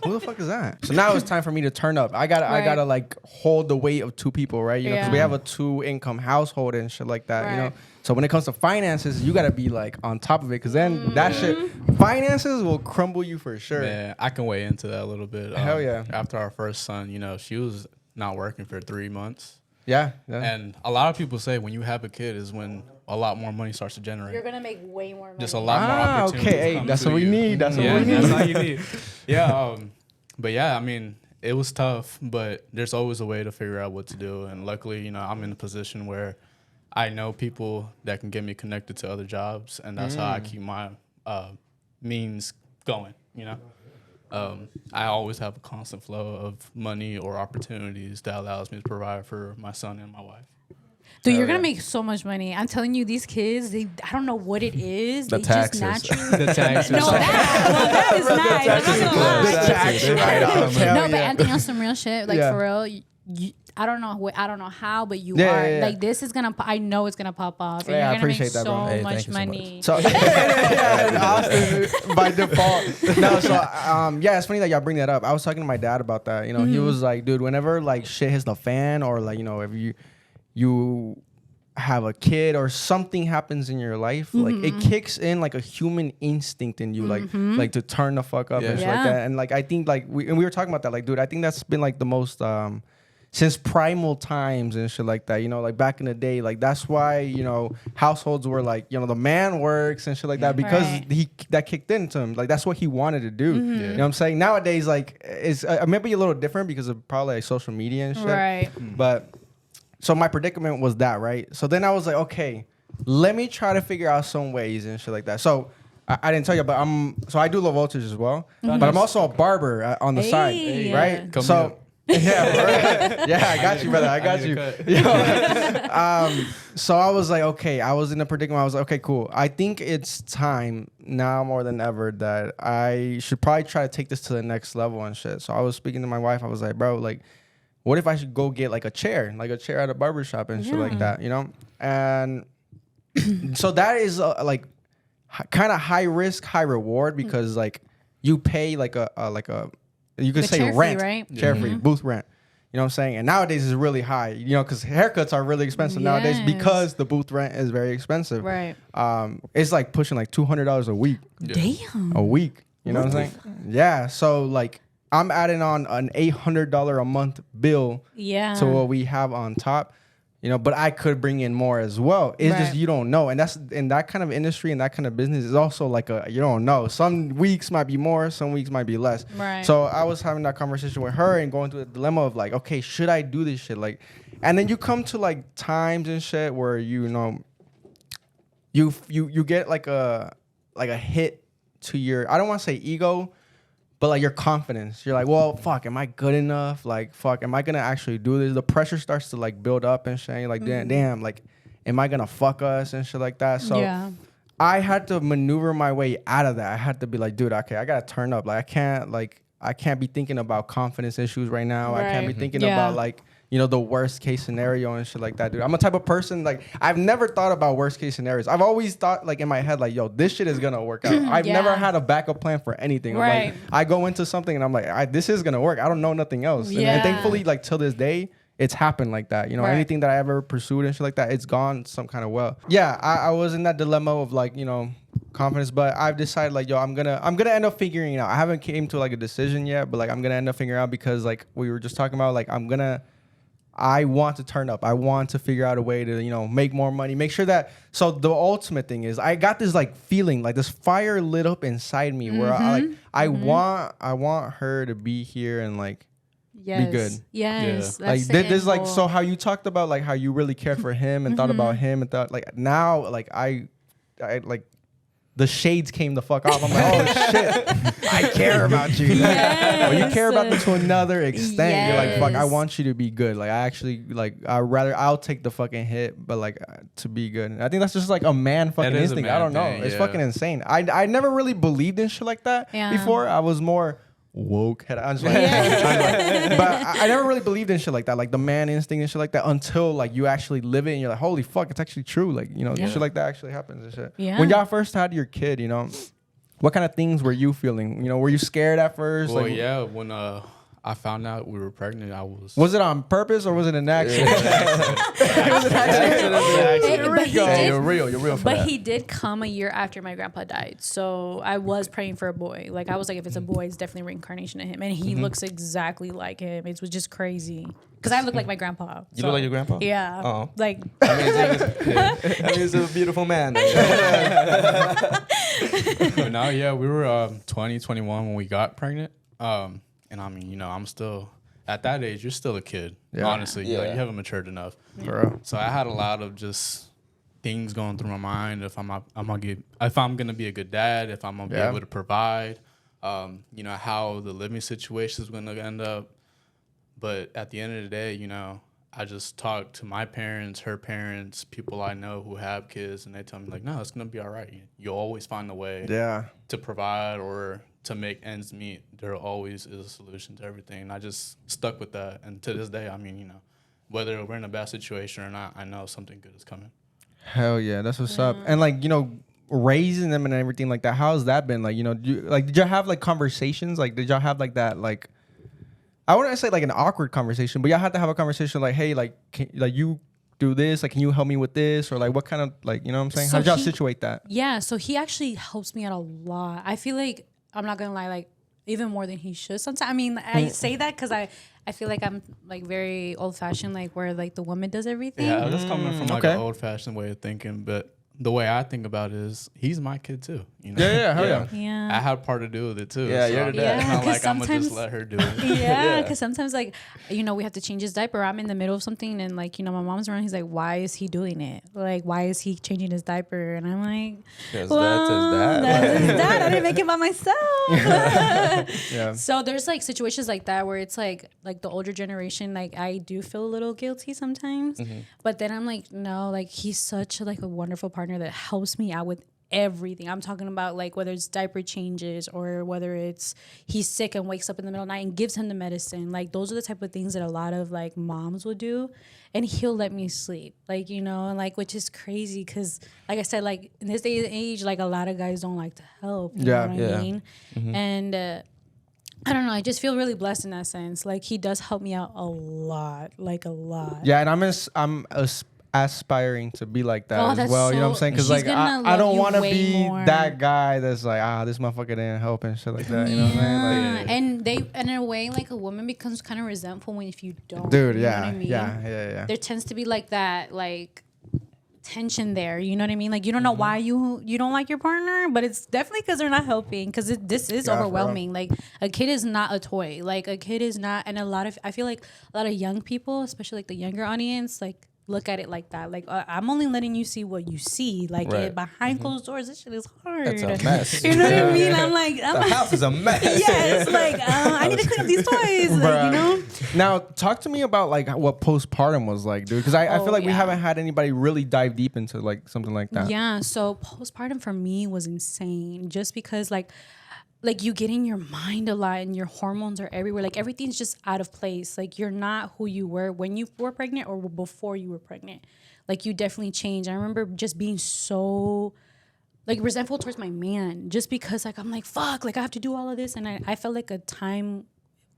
Who the fuck is that? So now it's time for me to turn up. I gotta Right. like hold the weight of two people, right? You know, because we Yeah. have a 2-income household and shit like that. You know, Right. so when it comes to finances, you gotta be like on top of it, because then that shit, finances will crumble you for sure. Yeah, I can weigh into that a little bit. Hell yeah. After our first son, you know, she was not working for 3 months. Yeah. And a lot of people say when you have a kid is when a lot more money starts to generate. You're gonna make way more money. Just a lot more opportunities. okay. Hey, come that's to what we you. need. That's what Yeah, we need. that's all you need. Yeah, but yeah, I mean, it was tough, but there's always a way to figure out what to do. And luckily, you know, I'm in a position where I know people that can get me connected to other jobs, and that's how I keep my means going. You know, I always have a constant flow of money or opportunities that allows me to provide for my son and my wife. Dude, you're gonna make so much money. I'm telling you, these kids, I don't know what it is. The they taxes. just naturally. The taxes. No, that is nice. I'm not gonna lie. Tax write-offs. Hell No, but yeah. Anthony, on some real shit, like Yeah. for real, I don't know how, but you Yeah, are yeah, yeah. like this is gonna. I know it's gonna pop off, and Yeah, I you're gonna appreciate make that, bro. so Hey, much thank you so much. money. So yeah, Austin by default. No, so yeah, it's funny that y'all bring that up. I was talking to my dad about that. You know, he was like, dude, whenever like shit hits the fan, or like, you know, if you have a kid or something happens in your life, like it kicks in like a human instinct in you, like to turn the fuck up and shit like that. And like I think like we were talking about that, like dude, I think that's been like the most since primal times and shit like that, you know, like back in the day, like that's why, you know, households were like, you know, the man works and shit like that because that kicked into him, like that's what he wanted to do. You know what I'm saying? Nowadays, like it's maybe a little different because of probably like social media and shit, but so my predicament was that, right? So then I was like, okay, let me try to figure out some ways and shit like that. So I didn't tell you, but I do low voltage as well, but I'm also a barber on the side, right? Come so yeah, I got you, brother. I got you. So I was like, okay, I was in a predicament. I was like, okay, cool. I think it's time now more than ever that I should probably try to take this to the next level and shit. So I was speaking to my wife. I was like, bro, like, what if I should go get like a chair at a barbershop and shit like that, you know? And so that is like kind of high risk, high reward because like you pay like a you could say rent, right? Chair free, booth rent. You know what I'm saying? And nowadays it's really high, you know, because haircuts are really expensive nowadays because the booth rent is very expensive. Right. It's like pushing like $200 a week. Damn. A week. You know what I'm saying? Yeah. So like I'm adding on an $800 a month bill to what we have on top, you know, but I could bring in more as well. It's just, you don't know. And that's in that kind of industry and that kind of business is also like you don't know. Some weeks might be more, some weeks might be less. Right. So I was having that conversation with her and going through the dilemma of like, okay, should I do this shit? Like, and then you come to like times and shit where, you know, you get like a hit to your, I don't want to say ego, but like your confidence. You're like, well, fuck, am I good enough? Like, fuck, am I gonna actually do this? The pressure starts to like build up and shit. You're like, damn, like, am I gonna fuck us and shit like that? So I had to maneuver my way out of that. I had to be like, dude, okay, I gotta turn up. Like, I can't be thinking about confidence issues right now. I can't be thinking about like, you know, the worst case scenario and shit like that, dude. I'm a type of person, like, I've never thought about worst case scenarios. I've always thought, like, in my head, like, yo, this shit is gonna work out. I've never had a backup plan for anything. Like, I go into something and I'm like, this is gonna work. I don't know nothing else. And thankfully, like, till this day, it's happened like that. You know, anything that I ever pursued and shit like that, it's gone some kind of well. Yeah, I was in that dilemma of, like, you know, confidence, but I've decided, like, yo, I'm gonna end up figuring it out. I haven't came to, like, a decision yet, but, like, I'm gonna end up figuring out because, like, we were just talking about, like, I want to turn up. I want to figure out a way to, you know, make more money, make sure that. So the ultimate thing is I got this like feeling, like this fire lit up inside me where I want her to be here and like be good. Yes. Like this like, so how you talked about like how you really cared for him and thought about him and thought like now like I like the shades came the fuck off. I'm like, oh shit, I care about you. Yes. Or you care about me to another extent. Yes. You're like, fuck, I want you to be good. Like, I actually, like, I'll take the fucking hit, but like, to be good. And I think that's just like a man fucking instinct. I don't know. It's fucking insane. I never really believed in shit like that before. I was more woke. I'm just like, but I never really believed in shit like that, like the man instinct and shit like that, until like you actually live it and you're like, holy fuck, it's actually true. Like, you know, shit like that actually happens and shit. Yeah. When y'all first had your kid, you know, what kind of things were you feeling? You know, were you scared at first? Well, like, yeah, when I found out we were pregnant, Was it on purpose or was it an accident? It was an accident. You're real for but that. he did come a year after my grandpa died. So I was praying for a boy. Like, I was like, if it's a boy, it's definitely reincarnation of him. And he looks exactly like him. It was just crazy. Because I look like my grandpa. You look like your grandpa? Yeah. Oh. Like. I mean, he's a beautiful man. But now, yeah, we were 20, 21 when we got pregnant. And I mean, you know, I'm still at that age. You're still a kid, honestly. You know, you haven't matured enough. So I had a lot of just things going through my mind. If I'm gonna be a good dad, if I'm gonna be able to provide, you know, how the living situation is gonna end up. But at the end of the day, you know, I just talk to my parents, her parents, people I know who have kids, and they tell me like, no, it's gonna be all right. You'll always find a way to provide or to make ends meet. There always is a solution to everything. And I just stuck with that. And to this day, I mean, you know, whether we're in a bad situation or not, I know something good is coming. Hell yeah, that's what's up. And like, you know, raising them and everything like that, how's that been? Like, you know, did y'all have like conversations? Like, did y'all have like that, like, I wouldn't say like an awkward conversation, but y'all had to have a conversation like, hey, like, through this? Like, can you help me with this? Or like, what kind of like, you know what I'm saying? So How'd y'all he- situate that? Yeah, so he actually helps me out a lot. I feel like, I'm not gonna lie, like even more than he should sometimes. I mean, I say that because I feel like I'm like very old fashioned, like where like the woman does everything. Yeah, that's coming from like okay. an old fashioned way of thinking, but the way I think about it is he's my kid too. You know? Yeah, hell yeah. Yeah. I had part to do with it too. Yeah, so you're the dad. It's Yeah, not 'cause like I'm gonna just sometimes- let her do it. Yeah, because sometimes like, you know, we have to change his diaper. I'm in the middle of something and like, you know, my mom's around. He's like, why is he doing it? Like, why is he changing his diaper? And I'm like, 'Cause well, that's his dad. that's his dad. I didn't make it by myself. Yeah. So there's like situations like that where it's like the older generation, like I do feel a little guilty sometimes, but then I'm like, no, like he's such like a wonderful partner that helps me out with everything. I'm talking about like whether it's diaper changes or whether it's he's sick and wakes up in the middle of the night and gives him the medicine. Like those are the type of things that a lot of like moms would do, and he'll let me sleep, like, you know, and like, which is crazy because like I said, like in this day and age, like a lot of guys don't like to help. You Yeah. know what Yeah. I mean? And I don't know. I just feel really blessed in that sense. Like he does help me out a lot, like a lot. Yeah, and I'm aspiring to be like that Oh, as that's well. You know what I'm so- saying? Because she's like gonna I love don't you want to way be more. that guy that's like, this motherfucker didn't help and shit like that. You know what I'm saying? Like, And in a way, like a woman becomes kind of resentful when if you don't. dude, you know yeah, what I mean? yeah. There tends to be like that, like tension there. You know what I mean? Like you don't know why you don't like your partner, but it's definitely because they're not helping. Because this is Yeah, for real. overwhelming. Like a kid is not a toy. Like a kid is not, and I feel like a lot of young people, especially like the younger audience, like look at it like that. Like I'm only letting you see what you see. Like Right. behind closed doors, this shit is hard. That's a mess. You know what I Yeah. mean? I'm like, The house is a mess. yes, like I need to clean up these toys, like, Bruh. you know. Now, talk to me about like what postpartum was like, dude. Because I Oh, feel like we yeah. haven't had anybody really dive deep into like something like that. Yeah, so postpartum for me was insane, just because like you get in your mind a lot and your hormones are everywhere. Like everything's just out of place. Like you're not who you were when you were pregnant or before you were pregnant. Like you definitely changed. I remember just being so like resentful towards my man, just because like I'm like, fuck, like I have to do all of this, and I felt like a time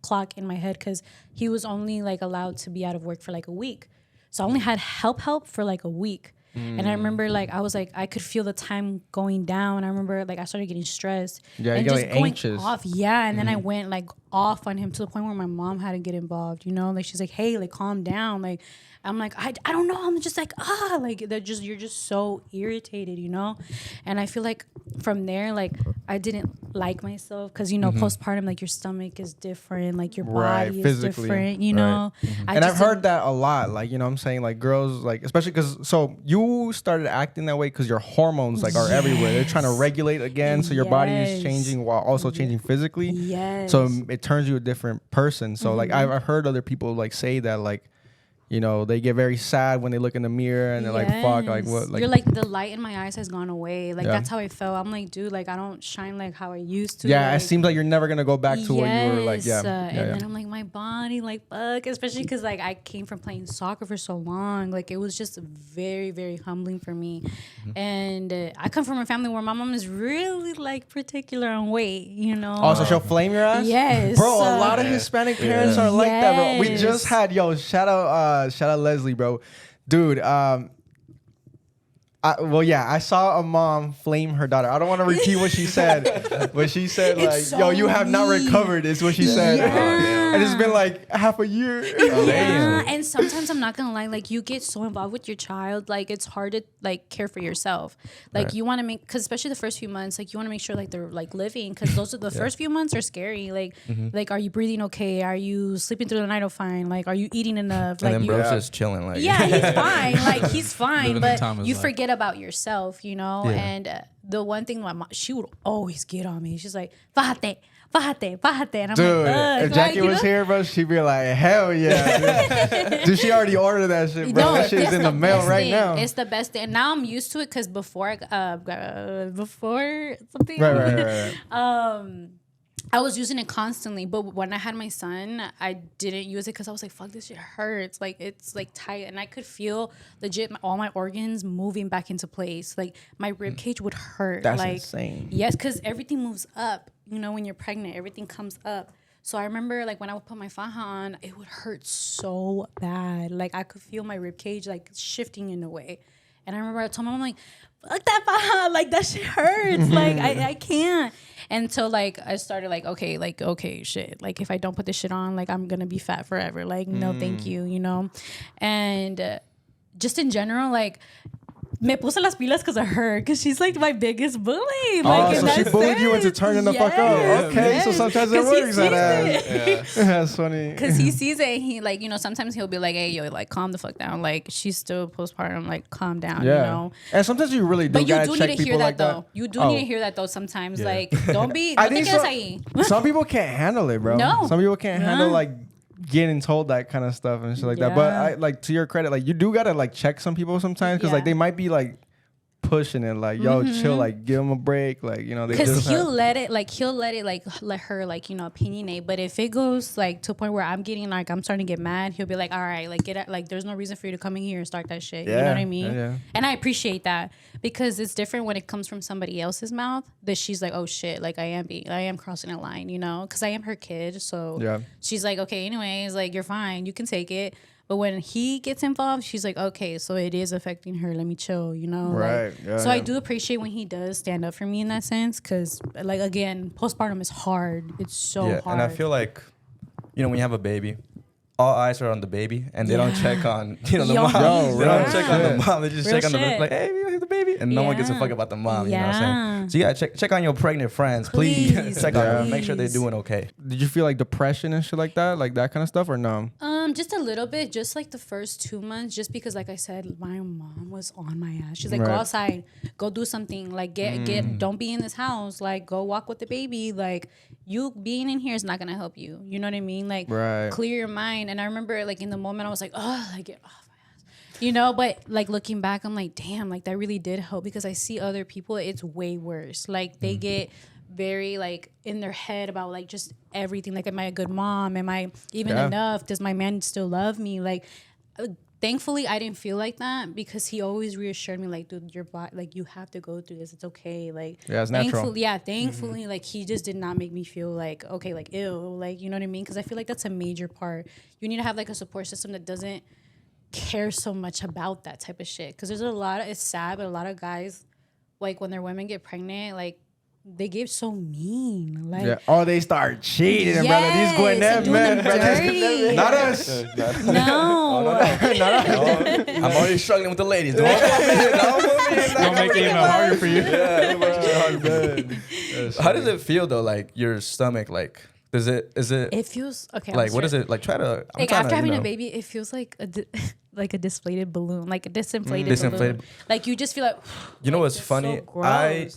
clock in my head because he was only like allowed to be out of work for like a week. So I only had help for like a week. And I remember like I was like I could feel the time going down. I remember like I started getting stressed. Yeah, you and get, just like, going anxious. off. Yeah, and then I went like off on him to the point where my mom had to get involved. You know, like she's like, hey, like calm down. Like I'm like I don't know. I'm just like like you're just so irritated, you know. And I feel like from there like I didn't like myself because you know postpartum like your stomach is different, like your Right, body is physically, different, you right. know. And I've heard that a lot, like, you know what I'm saying? Like girls, like, especially because, so you started acting that way because your hormones like are everywhere. They're trying to regulate again. So your body is Yes. changing while also changing physically. Yes. So it turns you a different person. So like I've heard other people like say that like, you know, they get very sad when they look in the mirror and they're like, fuck, like what? Like, you're like the light in my eyes has gone away. Like Yeah. that's how I felt. I'm like, dude, like I don't shine like how I used to. yeah, like, it seems like you're never going to go back to what you were like. Yeah. Yes, yeah, and then I'm like, my body, like, fuck. Especially because, like, I came from playing soccer for so long. Like, it was just very, very humbling for me. And I come from a family where my mom is really, like, particular on weight, you know? Also, she'll flame your ass. Yes. Bro, a lot of Hispanic parents are like that, bro. We Yes. just had shout out Leslie, bro. Dude, I saw a mom flame her daughter. I don't want to repeat what she said, but she said like, It's so "Yo, you have not mean. recovered." Is what she said, Yeah. and it's been like half a year. Yeah, and sometimes I'm not gonna lie, like you get so involved with your child, like it's hard to like care for yourself. Like you want to make, because especially the first few months, like you want to make sure like they're like living, because those are the first few months are scary. Like, like are you breathing okay? Are you sleeping through the night fine? Like, are you eating enough? Like, And then you, bro's just chilling. Like, yeah, he's fine. Like he's fine, Living the but time is you like- forget about yourself, you know. Yeah. And the one thing my mom, she would always get on me. She's like, "Fájate, fájate, fájate," and I'm Dude, like, "Ugh," if Jackie was here, bro, she'd be like, "Hell yeah!" Dude. Dude, she already ordered that shit, bro. That shit's that's in the mail best right thing. now. It's the best thing. And now I'm used to it because before something, Right. I was using it constantly. But when I had my son, I didn't use it because I was like, fuck, this shit hurts. Like, it's like tight. And I could feel legit all my organs moving back into place. Like, my rib cage would hurt. That's like, insane. Yes, because everything moves up. You know, when you're pregnant, everything comes up. So I remember like when I would put my faja on, it would hurt so bad. Like I could feel my rib cage like shifting in a way. And I remember I told my mom like, fuck that faja, like that shit hurts. Like I can't. And so like I started like, okay, shit. Like if I don't put this shit on, like I'm gonna be fat forever. Like, no, thank you, you know? And just in general, like me puse las pilas because of her, because she's like my biggest bully. Like, so she bullied you into turning the fuck up. Okay, so sometimes it works. That's funny. Because he sees it, and he like, you know, sometimes he'll be like, hey, yo, like calm the fuck down. Like she's still postpartum, like calm down, you know. And sometimes you really do. But you gotta do check need to hear people that like though. You do need to hear that though. Sometimes, like, don't be. I No think te quedes ahí. some people can't handle it, bro. No. Some people can't handle like getting told that kind of stuff and shit like that. But I like, to your credit, like you do gotta like check some people sometimes, because like they might be like pushing it, like, yo, chill, like give them a break, like, you know, they because just he'll let it like let her like, you know, opinionate. But if it goes like to a point where I'm getting like, I'm starting to get mad, he'll be like, all right, like get it, like there's no reason for you to come in here and start that shit. You know what I mean? Yeah. And I appreciate that, because it's different when it comes from somebody else's mouth, that she's like, oh shit, like I am crossing a line, you know, because I am her kid. So she's like, okay, anyways, like you're fine, you can take it. But when he gets involved, she's like, okay, so it is affecting her. Let me chill, you know? Right. Like, I do appreciate when he does stand up for me in that sense, because, like, again, postpartum is hard. It's so hard. And I feel like, you know, when you have a baby, all eyes are on the baby, and they don't check on, you know, the mom. They don't check on the mom. They just check on the, like, hey, here's the baby. And no one gives a fuck about the mom, you know what I'm saying? So you gotta check on your pregnant friends, please. Check on them, make sure they're doing okay. Did you feel like depression and shit like that kind of stuff, or no? Just a little bit, just like the first 2 months, just because, like I said, my mom was on my ass. She's like, go outside, go do something, like get, don't be in this house, like go walk with the baby, like you being in here is not gonna help you. You know what I mean? Like clear your mind. And I remember, like in the moment, I was like, oh, like get off my ass, you know. But like looking back, I'm like, damn, like that really did help, because I see other people, it's way worse. Like they get very like in their head about like just everything, like, am I a good mom, am I even enough, does my man still love me? Like thankfully I didn't feel like that, because he always reassured me like, dude, your body, like you have to go through this, it's okay. Like it's natural. Thankfully like he just did not make me feel like, okay, like ill, like, you know what I mean? Because I feel like that's a major part. You need to have like a support system that doesn't care so much about that type of shit, because there's it's sad, but a lot of guys, like when their women get pregnant, like they get so mean. Like they start cheating, brother. These Gwinnett men, brother. Not us. No. I'm already struggling with the ladies. Don't make it even harder for you. How does it feel though? Like your stomach, like is it? It feels okay. Like what is it? Like try to. Like after having a baby, it feels like like a disinflated balloon, like a disinflated balloon. Like you just feel like. You know what's funny? So I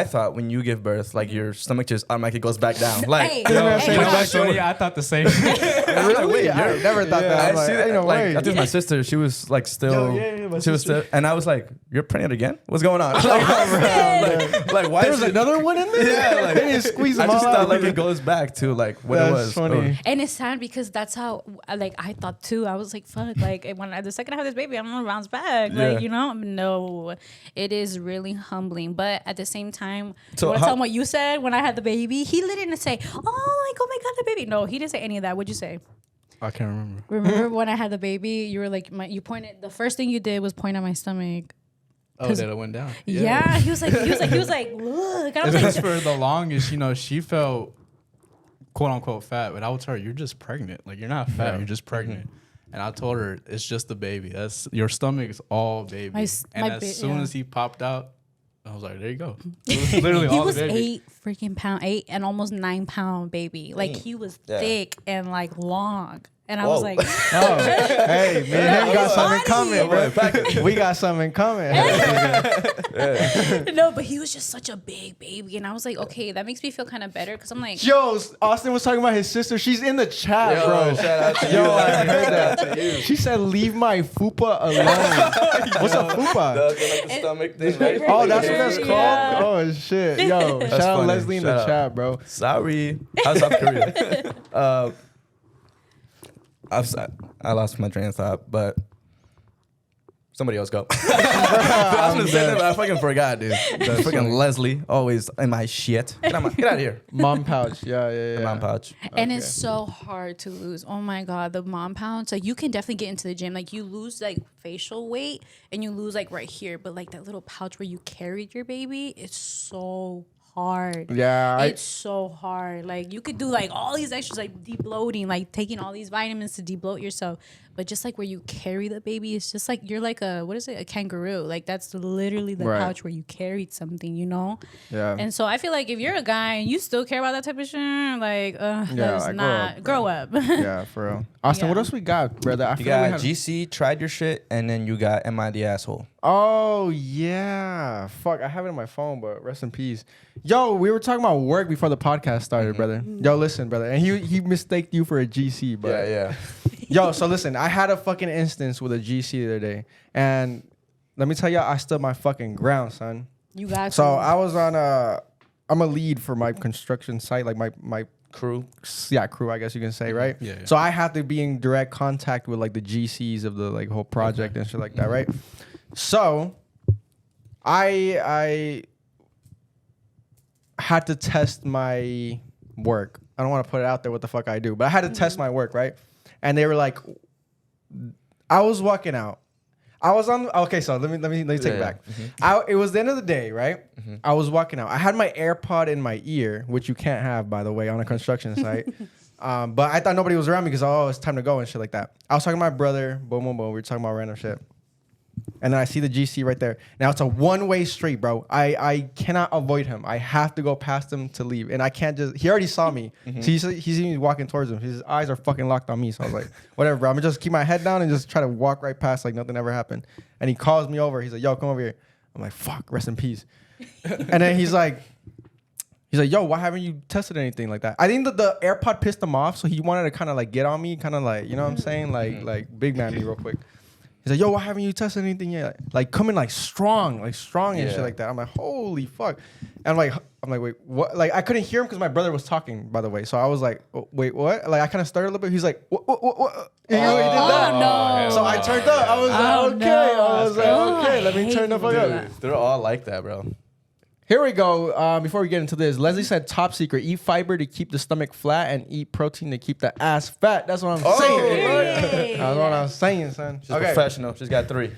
thought when you give birth, like your stomach just automatically goes back down. Like I thought the same. Really? I never thought that. I see that. Like I think my sister, she was like still. She was still, and I was like, "You're pregnant again? What's going on?" like why? There's another one in there. Yeah, like they didn't squeeze them I just all thought out. like it goes back to like what it was. Funny. And it's sad because that's how like I thought too. I was like, "Fuck!" Like when the second I have this baby, I'm gonna bounce back. Like you know, no, it is really humbling. But at the same time, you want to tell him what you said when I had the baby? He didn't say, "Oh, like oh my god, the baby." No, he didn't say any of that. What'd you say? I can't remember. Remember when I had the baby? You were like, you pointed. The first thing you did was point at my stomach. Oh, that it went down. Yeah, he was like, look. And I was just for the longest, you know, she felt quote unquote fat, but I would tell her, you're just pregnant. Like you're not fat, you're just pregnant. And I told her, it's just the baby. That's your stomach is all baby. As soon as he popped out, I was like, there you go. Literally he all was the baby. 8 and almost 9 pound baby. Like he was thick and like long. And I was like, hey, me and him got something coming, bro. We got something coming. No, but he was just such a big baby. And I was like, okay, that makes me feel kind of better. Because I'm like, yo, Austin was talking about his sister. She's in the chat, bro. Shout out to you. I heard that. She said, leave my fupa alone. What's a fupa? The stomach thing, right? Oh, that's what that's called? Oh, shit. Yo, shout out Leslie in the chat, bro. Sorry. How's South Korea? I lost my train of thought, but Somebody else go. I was gonna say that, but I fucking forgot, dude. The fucking Leslie, always in my shit. Get out of here. Mom pouch. Yeah. Mom pouch. And it's so hard to lose. Oh my God, the mom pouch. Like you can definitely get into the gym. Like you lose like facial weight and you lose like right here. But like that little pouch where you carried your baby, it's so hard. Yeah, it's so hard. Like you could do like all these extras, like debloating, like taking all these vitamins to debloat yourself. But just like where you carry the baby, it's just like you're like a kangaroo. Like that's literally the pouch where you carried something, you know? Yeah. And so I feel like if you're a guy and you still care about that type of shit, like that's not grow up. Yeah, for real. Austin, what else we got, brother? I You got GC, tried your shit, and then you got Am I the Asshole? Oh yeah, fuck! I have it on my phone, but rest in peace. Yo, we were talking about work before the podcast started, brother. Yo, listen, brother, and he mistaked you for a GC, but Yeah. Yo, so listen, I had a fucking instance with a GC the other day, and let me tell you, I stood my fucking ground, son. You got So to. I was on I'm a lead for my construction site, like my Crew. crew, I guess you can say, right? Yeah. So I have to be in direct contact with like the GCs of the like whole project and shit like that, right? So I had to test my work. I don't want to put it out there what the fuck I do, but I had to test my work, right? And they were like, I was walking out. I was on. Okay, so let me take it back. It was the end of the day, right? I was walking out. I had my AirPod in my ear, which you can't have, by the way, on a construction site. But I thought nobody was around me because it's time to go and shit like that. I was talking to my brother. Boom, boom, boom. We were talking about random shit. And then I see the GC right there. Now it's a one-way street, bro. I cannot avoid him. I have to go past him to leave. And I can't just... He already saw me. So he's even walking towards him. His eyes are fucking locked on me. So I was like, whatever, bro. I'm going to just keep my head down and just try to walk right past like nothing ever happened. And he calls me over. He's like, yo, come over here. I'm like, fuck, rest in peace. And then he's like, yo, why haven't you tested anything like that? I think that the AirPod pissed him off. So he wanted to kind of like get on me. Kind of like, you know what I'm saying? Like big man me real quick. He's like, yo, why haven't you tested anything yet? Like coming like strong and shit like that. I'm like, holy fuck. And I'm like, wait, what? Like I couldn't hear him because my brother was talking, by the way. So I was like, wait, what? Like I kind of started a little bit. He's like, what? You know, he did that. No. So I turned up. I was like, okay. I was like, okay, let me turn the fuck up. They're all like that, bro. Here we go. Before we get into this, Leslie said top secret: eat fiber to keep the stomach flat and eat protein to keep the ass fat. That's what I'm saying. That's what I'm saying, son. She's professional. She's got 3.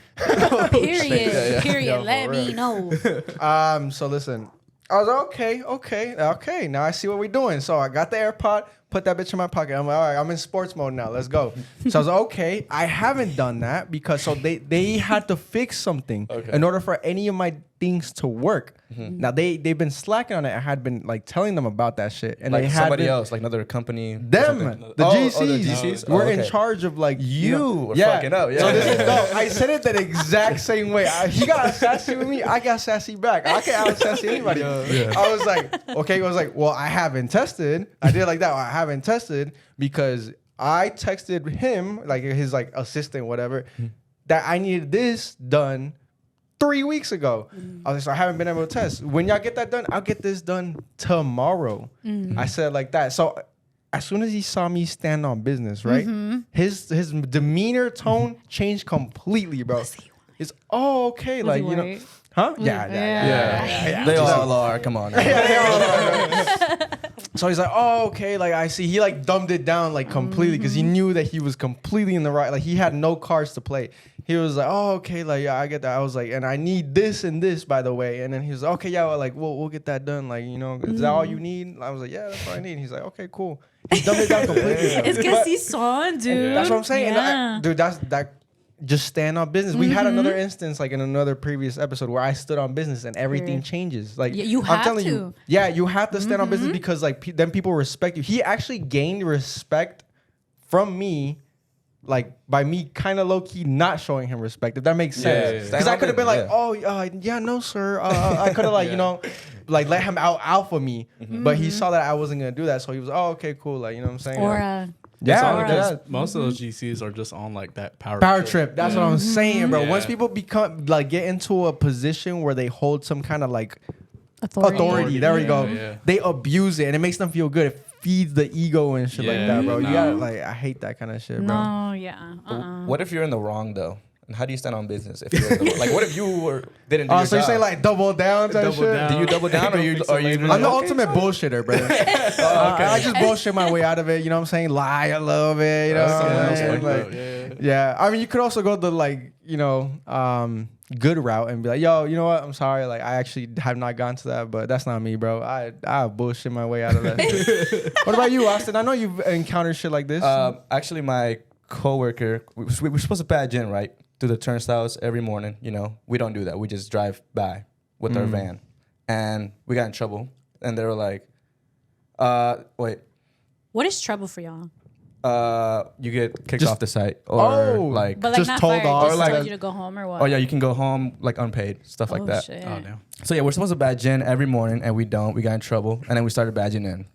Period. Yo, Let for me real. know. So listen, I was like, okay. Now I see what we're doing. So I got the AirPod, put that bitch in my pocket. I'm like, all right, I'm in sports mode now. Let's go. So I was like, okay. I haven't done that because they had to fix something in order for any of my things to work. Now they've been slacking on it. I had been like telling them about that shit, and Like they had somebody else, like another company. them, the GCs, were in charge of like You were fucking up. Yeah. So this is dope. I said it that exact same way. He got sassy with me. I got sassy back. I can't out sassy anybody. I was like, okay. I was like, well, I haven't tested. I did it like that. I haven't tested because I texted him, like his like assistant, whatever, that I needed this done 3 weeks ago. I was like, so I haven't been able to test. When y'all get that done, I'll get this done tomorrow. I said like that. So as soon as he saw me stand on business, right? His demeanor tone changed completely, bro. It's okay, like you know, worried? huh? Yeah. They all are. Come on. So he's like, oh, okay, like I see. He like dumbed it down like completely because he knew that he was completely in the right. Like he had no cards to play. He was like, oh, okay, like yeah, I get that. I was like, and I need this and this, by the way. And then he was like, okay, yeah, well, like we'll get that done. Like you know, is that all you need? I was like, yeah, that's what I need. He's like, okay, cool. He dumbed it down completely. It's because he's son, dude. That's what I'm saying. Yeah. Dude, that. Just stand on business. We had another instance, like in another previous episode, where I stood on business and everything changes. Like You I'm have telling to. you, yeah, you have to stand on business because like then people respect you. He actually gained respect from me, like by me kind of low key not showing him respect. If that makes sense, because I could have been like, no, sir. I could have like you know, like let him out alpha me, but he saw that I wasn't gonna do that, so he was okay, cool, like you know what I'm saying. Or Most of those GCs are just on like that power trip. That's what I'm saying, bro. Once people become like get into a position where they hold some kind of like authority. There we go. Yeah. They abuse it and it makes them feel good. It feeds the ego and shit like that, bro. You gotta like I hate that kind of shit, bro. no, yeah. What if you're in the wrong though? And how do you stand on business? If you're like, what if you didn't do your So you job? say like double down type Double shit? down. Do you double down or you really I'm the okay? ultimate bullshitter, bro. I just bullshit my way out of it. You know what I'm saying? Lie a little bit. You know what I'm saying? Like, yeah. I mean, you could also go the like, good route and be like, yo, you know what? I'm sorry. Like, I actually have not gone to that, but that's not me, bro. I bullshit my way out of that. What about you, Austin? I know you've encountered shit like this. Actually, my coworker, we're supposed to badge in, right? Through the turnstiles every morning. You know, we don't do that. We just drive by with our van. And we got in trouble. And they were like, wait. What is trouble for y'all? You get kicked off the site. Or like... But like just not told fired, off. just Or like- told you to go home or what? Oh, yeah, you can go home, like, unpaid. Stuff like that. Shit. Oh damn. So, yeah, we're supposed to badge in every morning, and we don't. We got in trouble. And then we started badging in.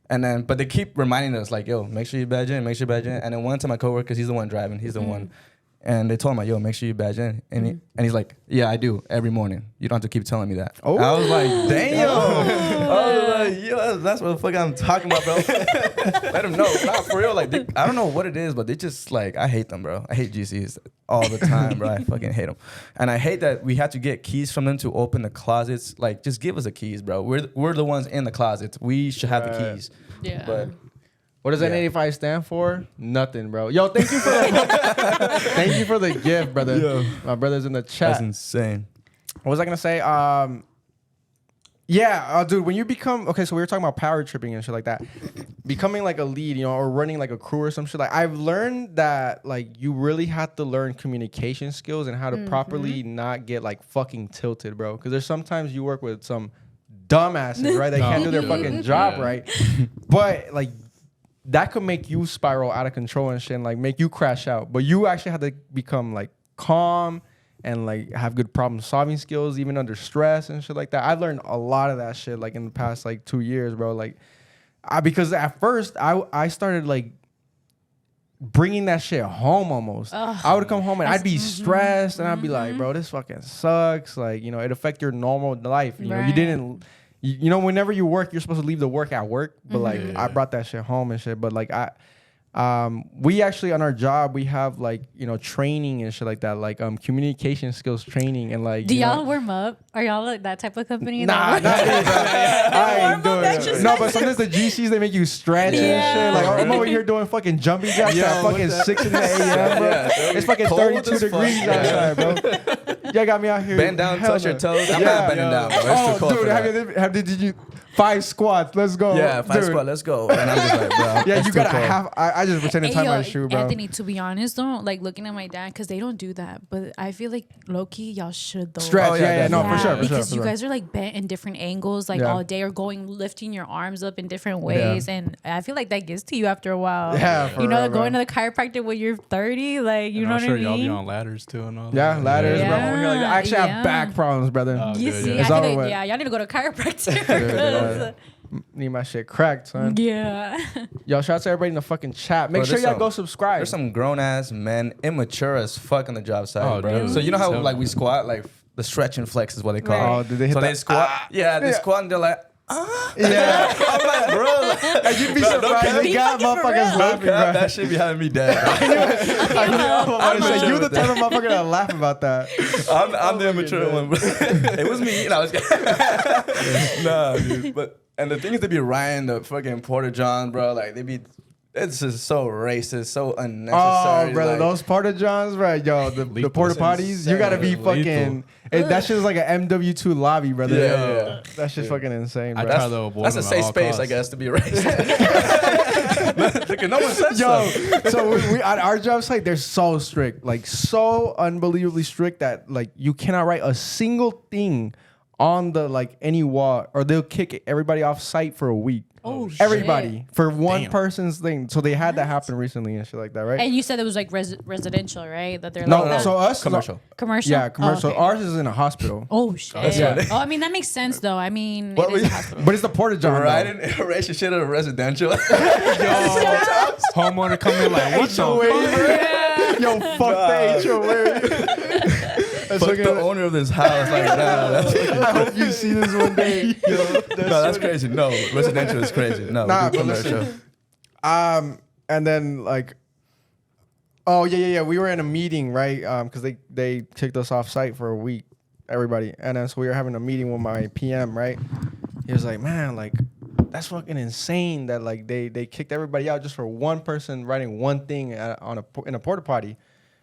And then, but they keep reminding us, like, yo, make sure you badge in, make sure you badge in. And then one time my coworker, because he's the one driving, he's the one. And they told him, like, yo, make sure you badge in. And, he's like, yeah, I do every morning. You don't have to keep telling me that. Oh. I was like, damn. I was like, yo, that's what the fuck I'm talking about, bro. Let them know. Not for real. Like, I don't know what it is, but they just, like, I hate them, bro. I hate GCs all the time, bro. I fucking hate them. And I hate that we have to get keys from them to open the closets. Like, just give us the keys, bro. We're the ones in the closet. We should have the keys. Yeah. But... What does N85 stand for? Nothing, bro. Yo, thank you for thank you for the gift, brother. Yo. My brother's in the chat. That's insane. What was I gonna say? Dude, when you become so we were talking about power tripping and shit like that. Becoming like a lead, or running like a crew or some shit. Like I've learned that like you really have to learn communication skills and how to properly not get like fucking tilted, bro. Because there's sometimes you work with some dumbasses, right? They can't do their fucking job right. But like that could make you spiral out of control and shit and like make you crash out. But you actually have to become like calm and like have good problem solving skills even under stress and shit like that. I've learned a lot of that shit like in the past like 2 years, bro. Like because at first I started like bringing that shit home almost. I would come home and I'd be stressed and I'd be like, bro, this fucking sucks. Like, it affect your normal life. You know, you didn't whenever you work, you're supposed to leave the work at work. But like I brought that shit home and shit. But like we actually on our job we have like training and shit like that, like communication skills training and like. Do y'all warm up? Are y'all like that type of company? Nah, not me, bro. I ain't doing it. No, but sometimes the GCs they make you stretch and shit. Like I'm over here doing fucking jumping jacks at fucking 6 in the AM, bro. It's fucking 32 degrees outside, bro. Y'all got me out here. Bend down, touch your toes. I'm not bending down, bro. It's too cold for that. Did you 5 squats? Let's go. Yeah, 5 squats. Let's go. And I'm just like, bro. Yeah, you gotta cold. have. I just pretend to tie my shoe, bro. Anthony, to be honest though, like looking at my dad, because they don't do that, but I feel like low key y'all should though. Stretch, Oh, yeah, no, for sure, because you for guys are like bent in different angles, like Yeah. all day, or lifting your arms up in different ways, and I feel like that gets to you after a while. Yeah, for real, going bro. to the chiropractor when you're 30, like you know I'm what sure I mean. y'all be on ladders too and all that. Yeah, ladders, bro. Yeah, Over here like that. I actually have yeah. back problems, brother. Oh, You good, see, yeah. It's I over feel with. like, yeah, y'all need to go to a chiropractor. Need my shit cracked, son. Yeah. Yo, shout out to everybody in the fucking chat. Make Bro, sure there's y'all some- go subscribe. There's some grown ass men, immature as fuck on the job site, Oh, bro. dude. So you know how So- like we squat, like the stretch and flex is what they call Right. it. Oh, did they hit so that? they squat. Yeah, they Yeah. squat and they're like, Yeah. I'm like, bro, like, And you'd be Bro, don't surprised. cap. They got Be fucking for motherfuckers real. laughing, God, bro. that shit be having me dead. I'm sure like, you the with that. type of motherfucker that laugh about that. I'm the immature one. Bro. It was me. I was nah, dude. But and the thing is, they be Ryan, the fucking Porter John, bro. Like they be. It's just so racist, so unnecessary. Oh, brother, like, those porta johns, right? Yo, the Lethal. porta potties, you gotta be Lethal. fucking. That shit's like an MW2 lobby, brother. Yeah. That shit's fucking insane, I bro. try to avoid That's a them at safe all space, costs. I guess, to be racist. Look, no one said Yo, so. so we at our job site, they're so strict, like so unbelievably strict that like you cannot write a single thing on the like any wall, or they'll kick everybody off site for a week. Oh, shit. Everybody for one Damn. person's thing. So they had that happen recently and shit like that, right? And you said it was like residential, right? That they're No, like that? so us Commercial. Commercial. Yeah, commercial. Oh, okay. Ours is in a hospital, Oh shit! Yeah. Oh, I mean that makes sense though. I mean, What it were is a you- hospital. but it's the porta john. Right though. in a relationship or residential. Homeowner come in like, what the HOA, fuck? yo, fuck the HOA. That's Fuck fucking- the owner of this house. Like, nah, that's I hope you see this one day. no, that's crazy. No, residential is crazy. No, Nah, we do but commercial. listen. And then like Oh yeah. We were in a meeting, right? Because they kicked us off site for a week, everybody, and then so we were having a meeting with my PM, right? He was like, man, like that's fucking insane that like they kicked everybody out just for one person writing one thing in a porta potty,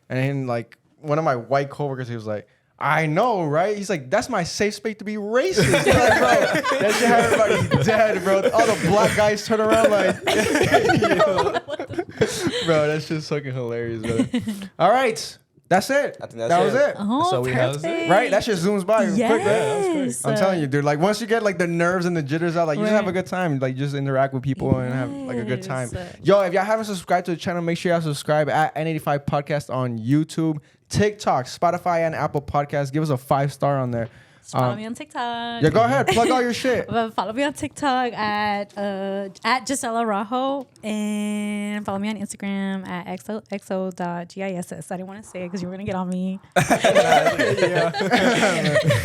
and then like one of my white coworkers, he was like, I know, right? He's like, that's my safe space to be racist. Like, bro, that shit had everybody dead, bro. All the black guys turn around like, bro, that's just fucking hilarious, bro. All right. That's it. I think that's that was it. Oh, So we have perfect. Right? That shit zooms by quick, right? Yes. I'm telling you, dude. Like once you get like the nerves and the jitters out, like you just have a good time. Like just interact with people and have like a good time. Yes. Yo, if y'all haven't subscribed to the channel, make sure y'all subscribe at N85 Podcast on YouTube, TikTok, Spotify, and Apple Podcasts. Give us a 5-star on there. Follow me on TikTok. Yeah, go ahead. Plug all your shit. Follow me on TikTok at Gisela Rajo, and follow me on Instagram at xo.giss. I didn't want to say it because you were gonna get on me. Yeah.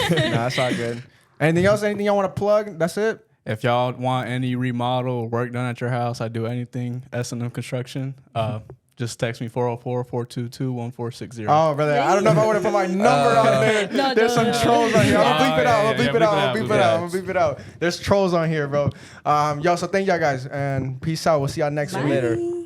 Nah, that's all good. Anything else? Anything y'all want to plug? That's it. If y'all want any remodel or work done at your house, I do anything. S&M Construction. Just text me 404-422-1460. Oh, brother, I don't know if I want to put my number on there. No, There's some trolls on here. I'm gonna bleep it out. I'm gonna bleep it out. I'm gonna bleep it out. I'm out. gonna bleep it out. There's trolls on here, bro. Yo, so thank y'all guys and peace out. We'll see y'all next week. Later.